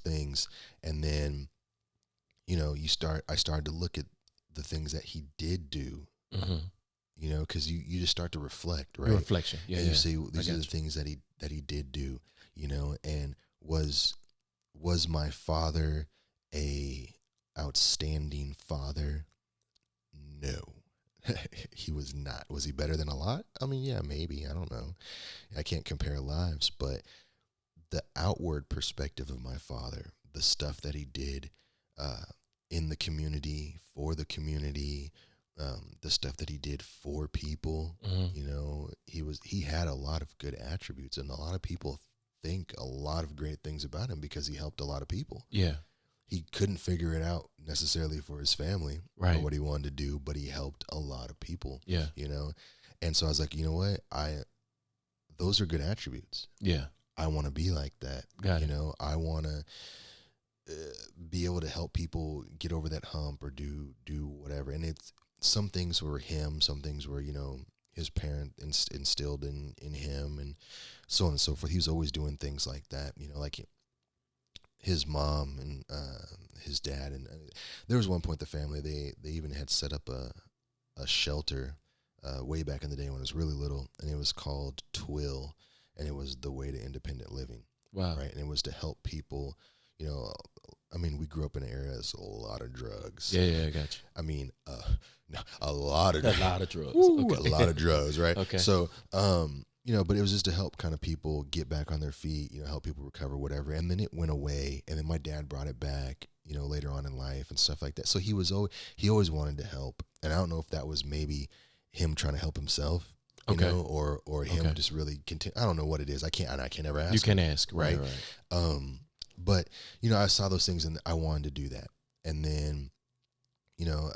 things. And then, I started to look at the things that he did do, because you just start to reflect, right? Reflection. Yeah. And you say, these are the things that he did do, and was my father a outstanding father? No. He was not. Was he better than a lot? I mean, yeah, maybe. I don't know. I can't compare lives, but the outward perspective of my father, the stuff that he did in the community, for the community, the stuff that he did for people, he had a lot of good attributes, and a lot of people think a lot of great things about him because he helped a lot of people. Yeah. He couldn't figure it out necessarily for his family or what he wanted to do, but he helped a lot of people. Yeah. And so I was like, you know what? Those are good attributes. Yeah. I want to be like that. I want to be able to help people get over that hump or do whatever. And it's some things were him, some things were, his parent instilled in him, and so on and so forth. He was always doing things like that, like his mom and his dad. And there was one point the family, they even had set up a shelter way back in the day when I was really little, and it was called TWIL, and it was the Way to Independent Living. Wow. right? And it was to help people, you know. I mean, we grew up in an area that's a lot of drugs. Yeah, I got you. I mean, no, a lot of A lot of drugs. Woo, Okay. a lot of drugs, right? Okay. So, you know, but it was just to help kind of people get back on their feet, you know, help people recover, whatever. And then it went away, and then my dad brought it back, you know, later on in life and stuff like that. So he always wanted to help, and I don't know if that was maybe him trying to help himself, you know, or him just really continue. I don't know what it is. I can never ask. You can ask, right? But you know, I saw those things and I wanted to do that, and then, you know,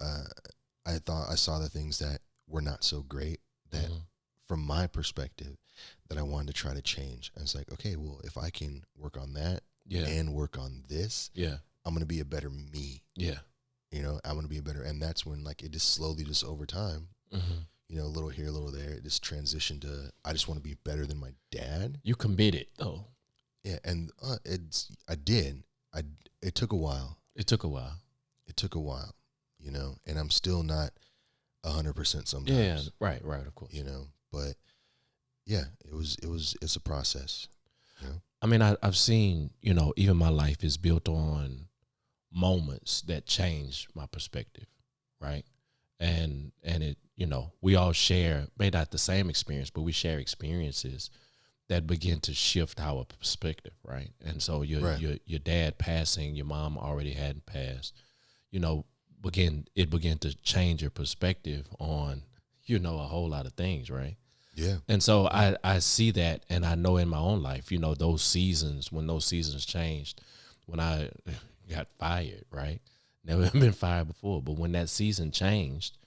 I thought I saw the things that were not so great that, from my perspective, that I wanted to try to change. And it's like, okay, well, if I can work on that and work on this, I'm gonna be a better me. Yeah, you know, I'm gonna be a better, and that's when, like, it just slowly, just over time, you know, a little here, a little there, it just transitioned to, I just want to be better than my dad. You committed, though. Yeah, and it took a while. It took a while, you know, and I'm still not 100% sometimes. Yeah, right, of course. You know, but yeah, it's a process. You know? I mean, I've seen, you know, even my life is built on moments that change my perspective, right? And it, you know, we all share, maybe not the same experience, but we share experiences that begin to shift our perspective, right? And so your dad passing, your mom already hadn't passed, you know, began to change your perspective on, you know, a whole lot of things, right? Yeah. And so I see that, and I know in my own life, you know, those seasons changed, when I got fired, right? Never been fired before, but when that season changed,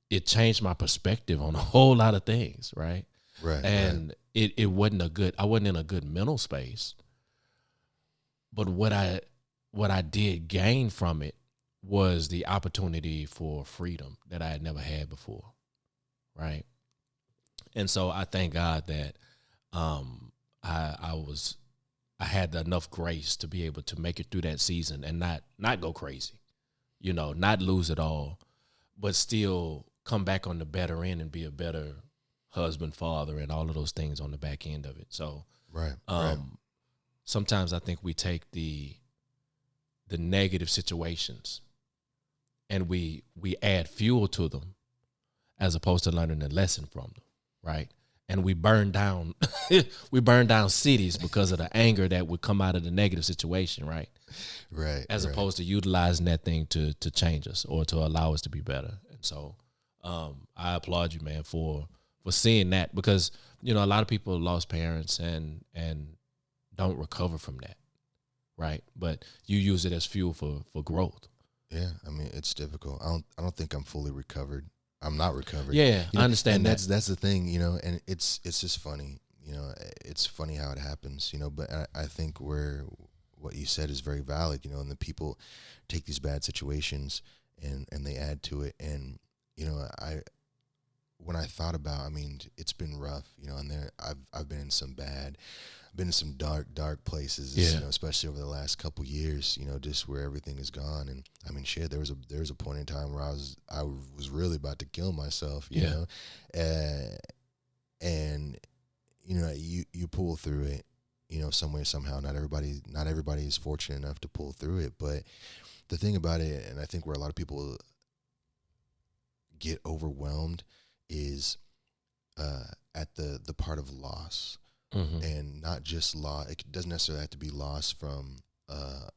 it changed my perspective on a whole lot of things, right? Right. And it wasn't I wasn't in a good mental space. But what I did gain from it was the opportunity for freedom that I had never had before. Right. And so I thank God that I had enough grace to be able to make it through that season and not go crazy, you know, not lose it all, but still come back on the better end and be a better husband, father, and all of those things on the back end of it. So right. Sometimes I think we take the negative situations and we add fuel to them as opposed to learning a lesson from them, right? And we burn down cities because of the anger that would come out of the negative situation, right? Right. As opposed to utilizing that thing to change us or to allow us to be better. And so I applaud you, man, for seeing that, because, you know, a lot of people lost parents and don't recover from that, right? But you use it as fuel for growth. Yeah, I mean, it's difficult. I don't think I'm fully recovered. I'm not recovered. Yeah, you know, I understand and that. That's the thing, you know, and it's just funny, you know, it's funny how it happens, you know, but I think what you said is very valid, you know, and the people take these bad situations and they add to it. And, you know, when I thought about, I mean, it's been rough, you know, and I've been in some dark places, you know, especially over the last couple years, you know, just where everything is gone. And I mean, shit, there was a point in time where I was really about to kill myself, you know, and you know, you pull through it, you know, some way, somehow. Not everybody is fortunate enough to pull through it, but the thing about it, and I think where a lot of people get overwhelmed, is at the part of loss. And not just loss. It doesn't necessarily have to be loss from a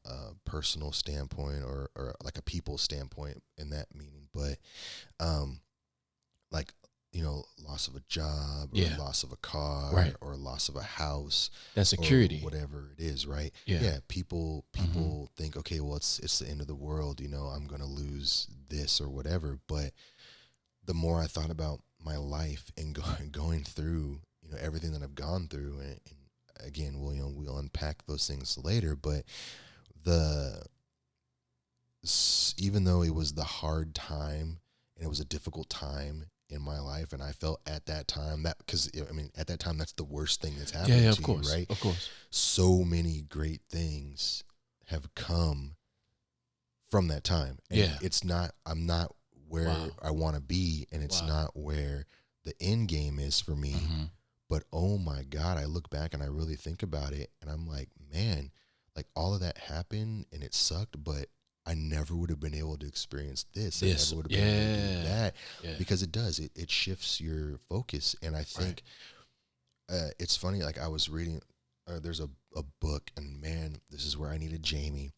personal standpoint or like a people standpoint in that meaning, but like, you know, loss of a job or loss of a car or loss of a house. That's security. Or whatever it is, right? Yeah. People think, okay, well, it's the end of the world, you know, I'm going to lose this or whatever. But the more I thought about my life and going through, you know, everything that I've gone through, and again, we'll unpack those things later, but even though it was the hard time and it was a difficult time in my life, and I felt at that time that, because I mean, at that time, that's the worst thing that's happened to you, right? Of course. So many great things have come from that time. And I'm not where I want to be, and it's not where the end game is for me. But oh my God, I look back and I really think about it, and I'm like, man, like all of that happened and it sucked, but I never would have been able to experience this. I never would have been able to do that because it does. It shifts your focus. And I think it's funny. Like I was reading, there's a book, and man, this is where I needed Jamie.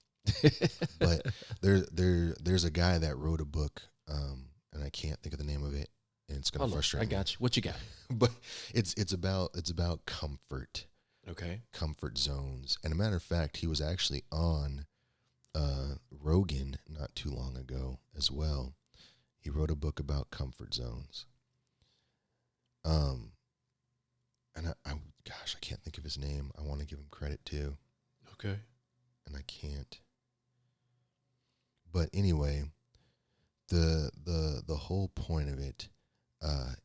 But there's a guy that wrote a book, and I can't think of the name of it, and it's gonna frustrate me. I got you. What you got? But it's about comfort. Okay. Comfort zones. And a matter of fact, he was actually on Rogan not too long ago as well. He wrote a book about comfort zones. And gosh, I can't think of his name. I want to give him credit too. Okay. And I can't. But anyway, the whole point of it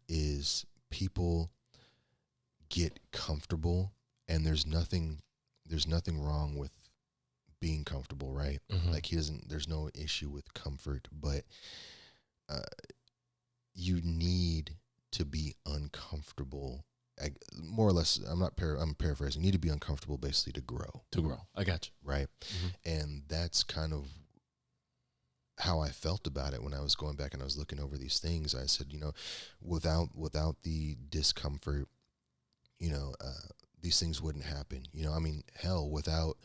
is people get comfortable, and there's nothing wrong with being comfortable, right? Mm-hmm. Like there's no issue with comfort, but you need to be uncomfortable. More or less, I'm paraphrasing. You need to be uncomfortable basically to grow. I got you. Right. Mm-hmm. And that's kind of how I felt about it when I was going back and I was looking over these things. I said, without the discomfort, these things wouldn't happen. I mean, hell, without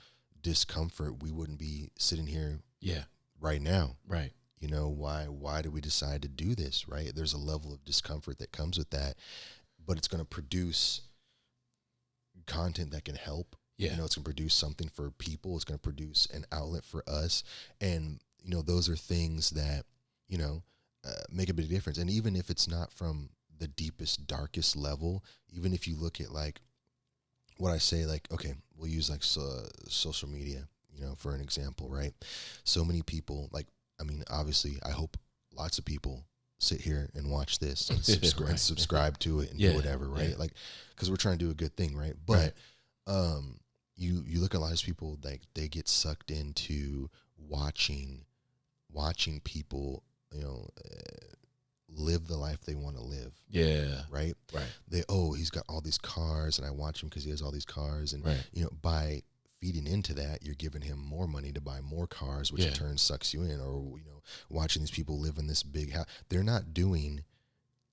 discomfort, we wouldn't be sitting here right now. Right. Why did we decide to do this, right? There's a level of discomfort that comes with that, but it's going to produce content that can help. It's going to produce something for people. It's going to produce an outlet for us. And, those are things that, make a big difference. And even if it's not from the deepest, darkest level, even if you look at like what I say, like, okay, we'll use like social media, for an example, right? So many people, like, I mean, obviously I hope lots of people sit here and watch this and subscribe, and subscribe to it and do whatever, right? Like, because we're trying to do a good thing, right? But you look at a lot of people, like they get sucked into watching people, live the life they want to live. Yeah. Right? Right. He's got all these cars and I watch him because he has all these cars. And, by feeding into that, you're giving him more money to buy more cars, which in turn sucks you in. Or, watching these people live in this big house. They're not doing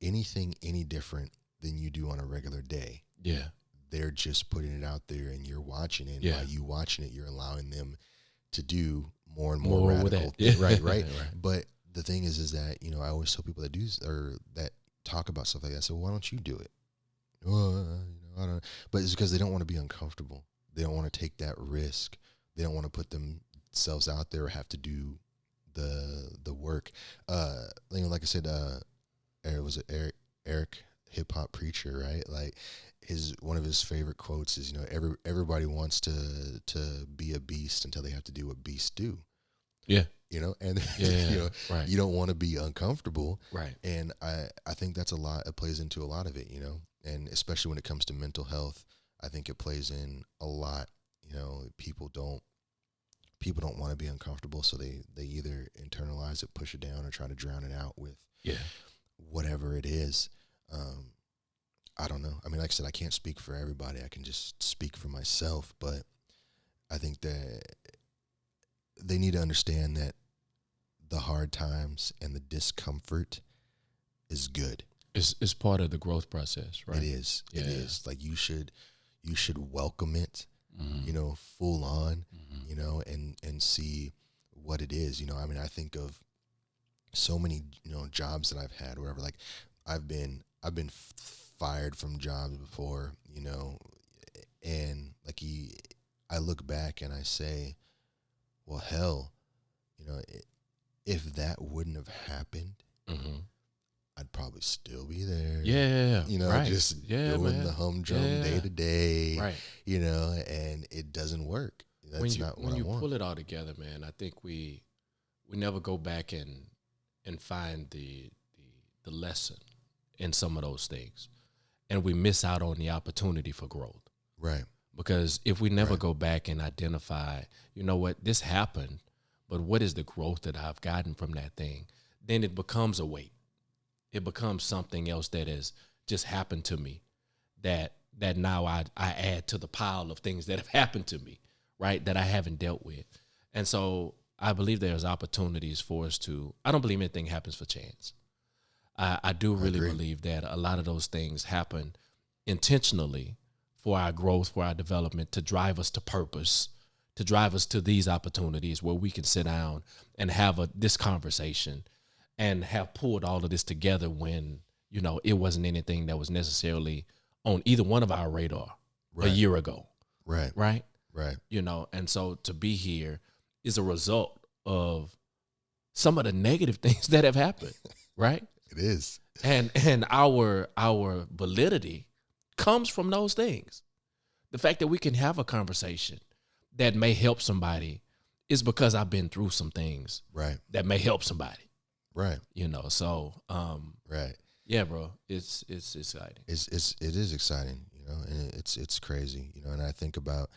anything any different than you do on a regular day. Yeah. They're just putting it out there and you're watching it. And by you watching it, you're allowing them to do more and more radical things. Right. But the thing is that, I always tell people that do, or that talk about stuff like that. So why don't you do it? I don't know. But it's because they don't want to be uncomfortable. They don't want to take that risk. They don't want to put themselves out there or have to do the work. Like I said, it was Eric hip hop preacher, right? Like one of his favorite quotes is, everybody wants to be a beast until they have to do what beasts do. Yeah. And you don't want to be uncomfortable. Right. And I think that's it plays into a lot of it, and especially when it comes to mental health, I think it plays in a lot. People don't want to be uncomfortable, so they either internalize it, push it down, or try to drown it out with whatever it is. I don't know. I mean, like I said, I can't speak for everybody. I can just speak for myself, but I think that they need to understand that the hard times and the discomfort is good. It's part of the growth process, right? It is. Yeah. It is. Like you should welcome it, mm-hmm. Full on, mm-hmm. And see what it is. I mean, I think of so many, jobs that I've had, wherever, like I've been fired from jobs before, and like I look back and I say, well, hell, if that wouldn't have happened, mm-hmm. I'd probably still be there. Yeah. Just doing the humdrum day to day, right. And it doesn't work. That's not what I want. When you pull it all together, man, I think we never go back and find the lesson in some of those things. And we miss out on the opportunity for growth. Right. Because if we never go back and identify, what, this happened, but what is the growth that I've gotten from that thing? Then it becomes a weight. It becomes something else that has just happened to me that that now I add to the pile of things that have happened to me, right, that I haven't dealt with. And so I believe there's opportunities for us to, I don't believe anything happens for chance. I do really believe that a lot of those things happen intentionally for our growth, for our development, to drive us to purpose, to drive us to these opportunities where we can sit down and have this conversation and have pulled all of this together when, you know, it wasn't anything that was necessarily on either one of our radar a year ago. Right. Right. Right. You know, and so to be here is a result of some of the negative things that have happened. Right. It is. And our validity comes from those things. The fact that we can have a conversation that may help somebody is because I've been through some things that may help somebody. Right. You know, so right. Yeah, bro. It's exciting. It is exciting, you know, and it's crazy, you know, and I think about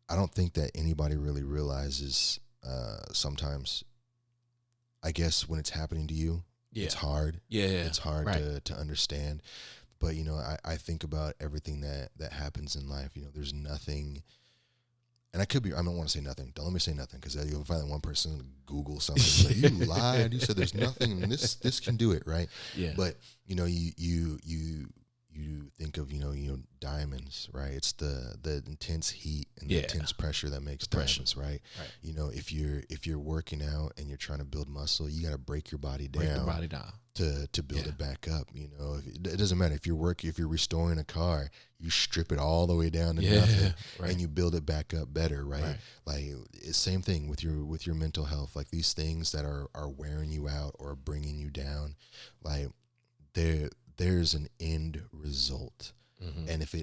I don't think that anybody really realizes sometimes, I guess, when it's happening to you, it's hard. Yeah. It's hard to understand. But, you know, I think about everything that happens in life. You know, there's nothing, and I don't want to say nothing. Don't let me say nothing, because you'll find that one person Google something. Like, you lied. You said there's nothing, and this can do it, right? Yeah. But, you know, you think of, you know, diamonds, right? It's the intense heat and the intense pressure that makes diamonds, right? You know, if you're working out and you're trying to build muscle, you got to break your body down. To build it back up, you know. It doesn't matter if you're restoring a car, you strip it all the way down to nothing, and you build it back up better, right? Like it's same thing with your mental health. Like these things that are wearing you out or bringing you down, like there's an end result, and if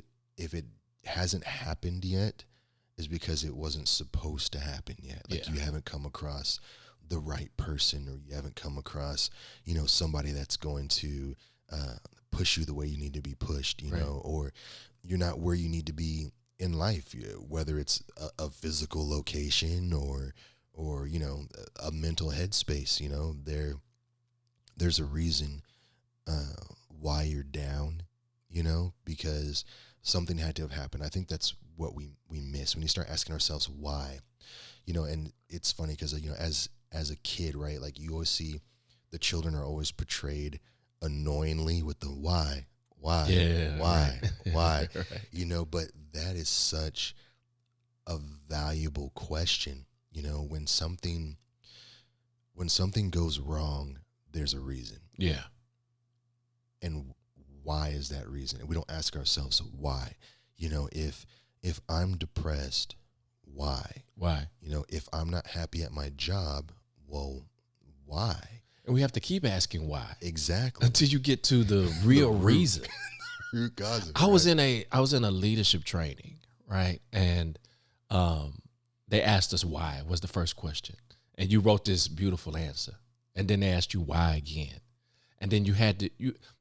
it hasn't happened yet, is because it wasn't supposed to happen yet. Like you haven't come across the right person, or you haven't come across, you know, somebody that's going to push you the way you need to be pushed, you know, or you're not where you need to be in life, whether it's a physical location or you know, a mental headspace. You know, there's a reason why you're down, you know, because something had to have happened. I think that's what we miss when you start asking ourselves why, you know. And it's funny because, you know, as a kid, right, like you always see the children are always portrayed annoyingly with the why, you know, but that is such a valuable question. You know, when something goes wrong, there's a reason. Yeah. And why is that reason? And we don't ask ourselves why. You know, if I'm depressed, why? Why? You know, if I'm not happy at my job, well, why? And we have to keep asking why. Exactly. Until you get to the real reason. Root cause of it, I was in a leadership training, right? And they asked us why was the first question. And you wrote this beautiful answer. And then they asked you why again. And then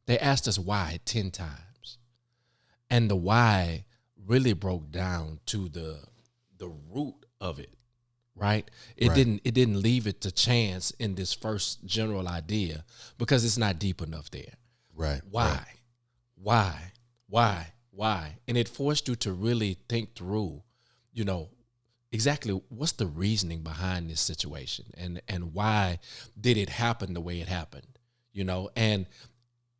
they asked us why 10 times. And the why really broke down to the root of it. Right? It didn't leave it to chance in this first general idea, because it's not deep enough there. Right. Why? Right. Why? And it forced you to really think through, you know, exactly what's the reasoning behind this situation, and why did it happen the way it happened, you know? And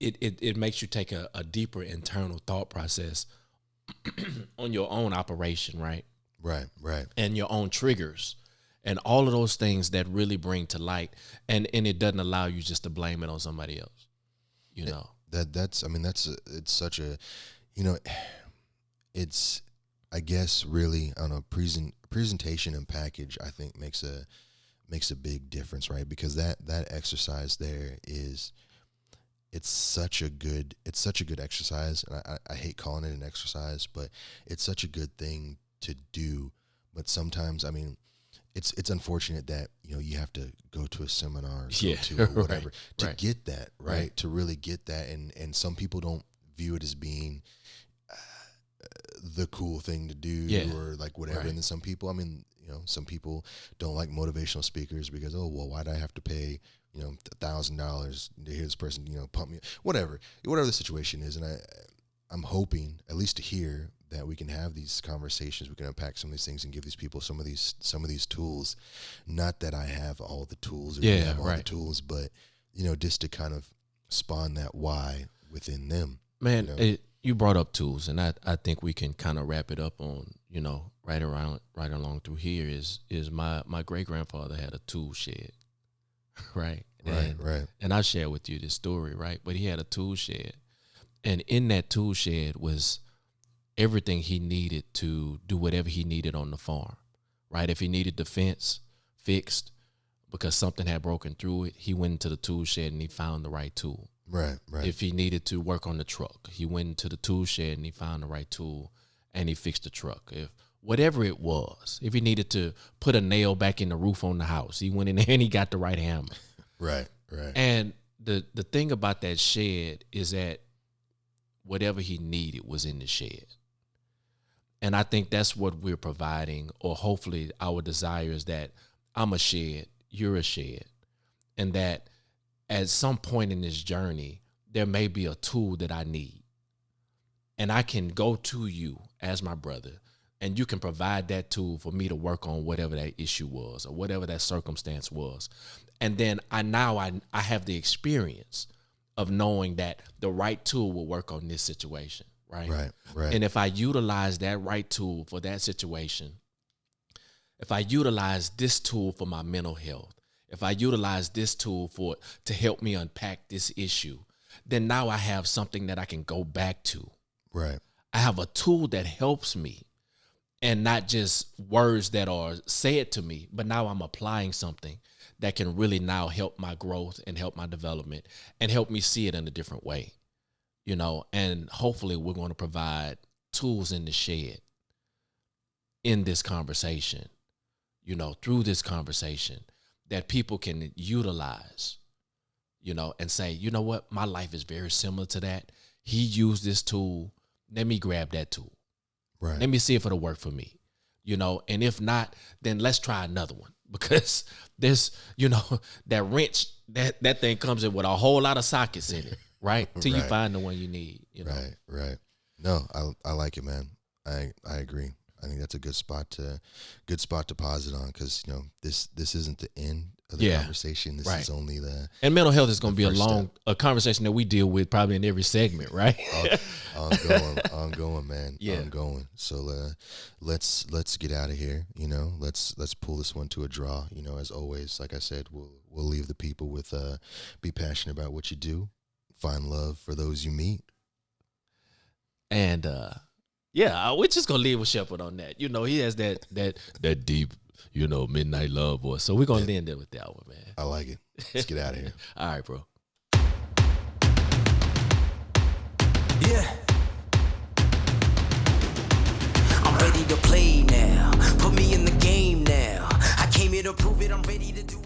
it makes you take a deeper internal thought process on your own operation, right? Right. And your own triggers. And all of those things that really bring to light, and it doesn't allow you just to blame it on somebody else, you know. It's such a, you know, it's, I guess, really on a presentation and package, I think makes a big difference, right? Because that exercise there it's such a good exercise, and I hate calling it an exercise, but it's such a good thing to do. But sometimes, I mean, it's unfortunate that, you know, you have to go to a seminar or go to or whatever to get that, right? To really get that. And some people don't view it as being the cool thing to do or like whatever. And then some people, I mean, you know, some people don't like motivational speakers because, oh, well, why do I have to pay, you know, $1,000 to hear this person, you know, pump me, whatever the situation is. And I'm hoping at least to hear that we can have these conversations, we can unpack some of these things and give these people some of these tools. Not that I have all the tools or you have all the tools, but just to kind of spawn that why within them. Man, you brought up tools, and I think we can kind of wrap it up on, right along through here is my great grandfather had a tool shed. Right. And I share with you this story, right? But he had a tool shed. And in that tool shed was everything he needed to do whatever he needed on the farm, right? If he needed the fence fixed because something had broken through it, he went into the tool shed and he found the right tool. Right. If he needed to work on the truck, he went into the tool shed and he found the right tool and he fixed the truck. If whatever it was, if he needed to put a nail back in the roof on the house, he went in there and he got the right hammer. Right. And the thing about that shed is that whatever he needed was in the shed. And I think that's what we're providing, or hopefully our desire is that I'm a shed, you're a shed, and that at some point in this journey, there may be a tool that I need. And I can go to you as my brother, and you can provide that tool for me to work on whatever that issue was or whatever that circumstance was. And then I have the experience of knowing that the right tool will work on this situation, right? Right. And if I utilize that right tool for that situation, if I utilize this tool for my mental health, if I utilize this tool to help me unpack this issue, then now I have something that I can go back to. Right. I have a tool that helps me, and not just words that are said to me, but now I'm applying something that can really now help my growth and help my development and help me see it in a different way, and hopefully we're going to provide tools in the shed in this conversation, through this conversation that people can utilize, and say, you know what, my life is very similar to that. He used this tool. Let me grab that tool. Right. Let me see if it'll work for me, and if not, then let's try another one, because there's, that wrench, that thing comes in with a whole lot of sockets in it, right? Till you find the one you need, Right. No, I like it, man. I agree. I think that's a good spot to pause it on, because this isn't the end of the conversation. This is only the. And mental health is going to be a conversation that we deal with probably in every segment, right? ongoing, man. Yeah. Ongoing. So let's get out of here. Let's pull this one to a draw. As always, like I said, we'll leave the people with be passionate about what you do, find love for those you meet, and we're just gonna leave with Shepherd on that. He has that deep, midnight love voice. So we're gonna end it with that one, man. I like it. Let's get out of here. All right, bro. Yeah. I'm ready to play now. Put me in the game now. I came here to prove it. I'm ready to do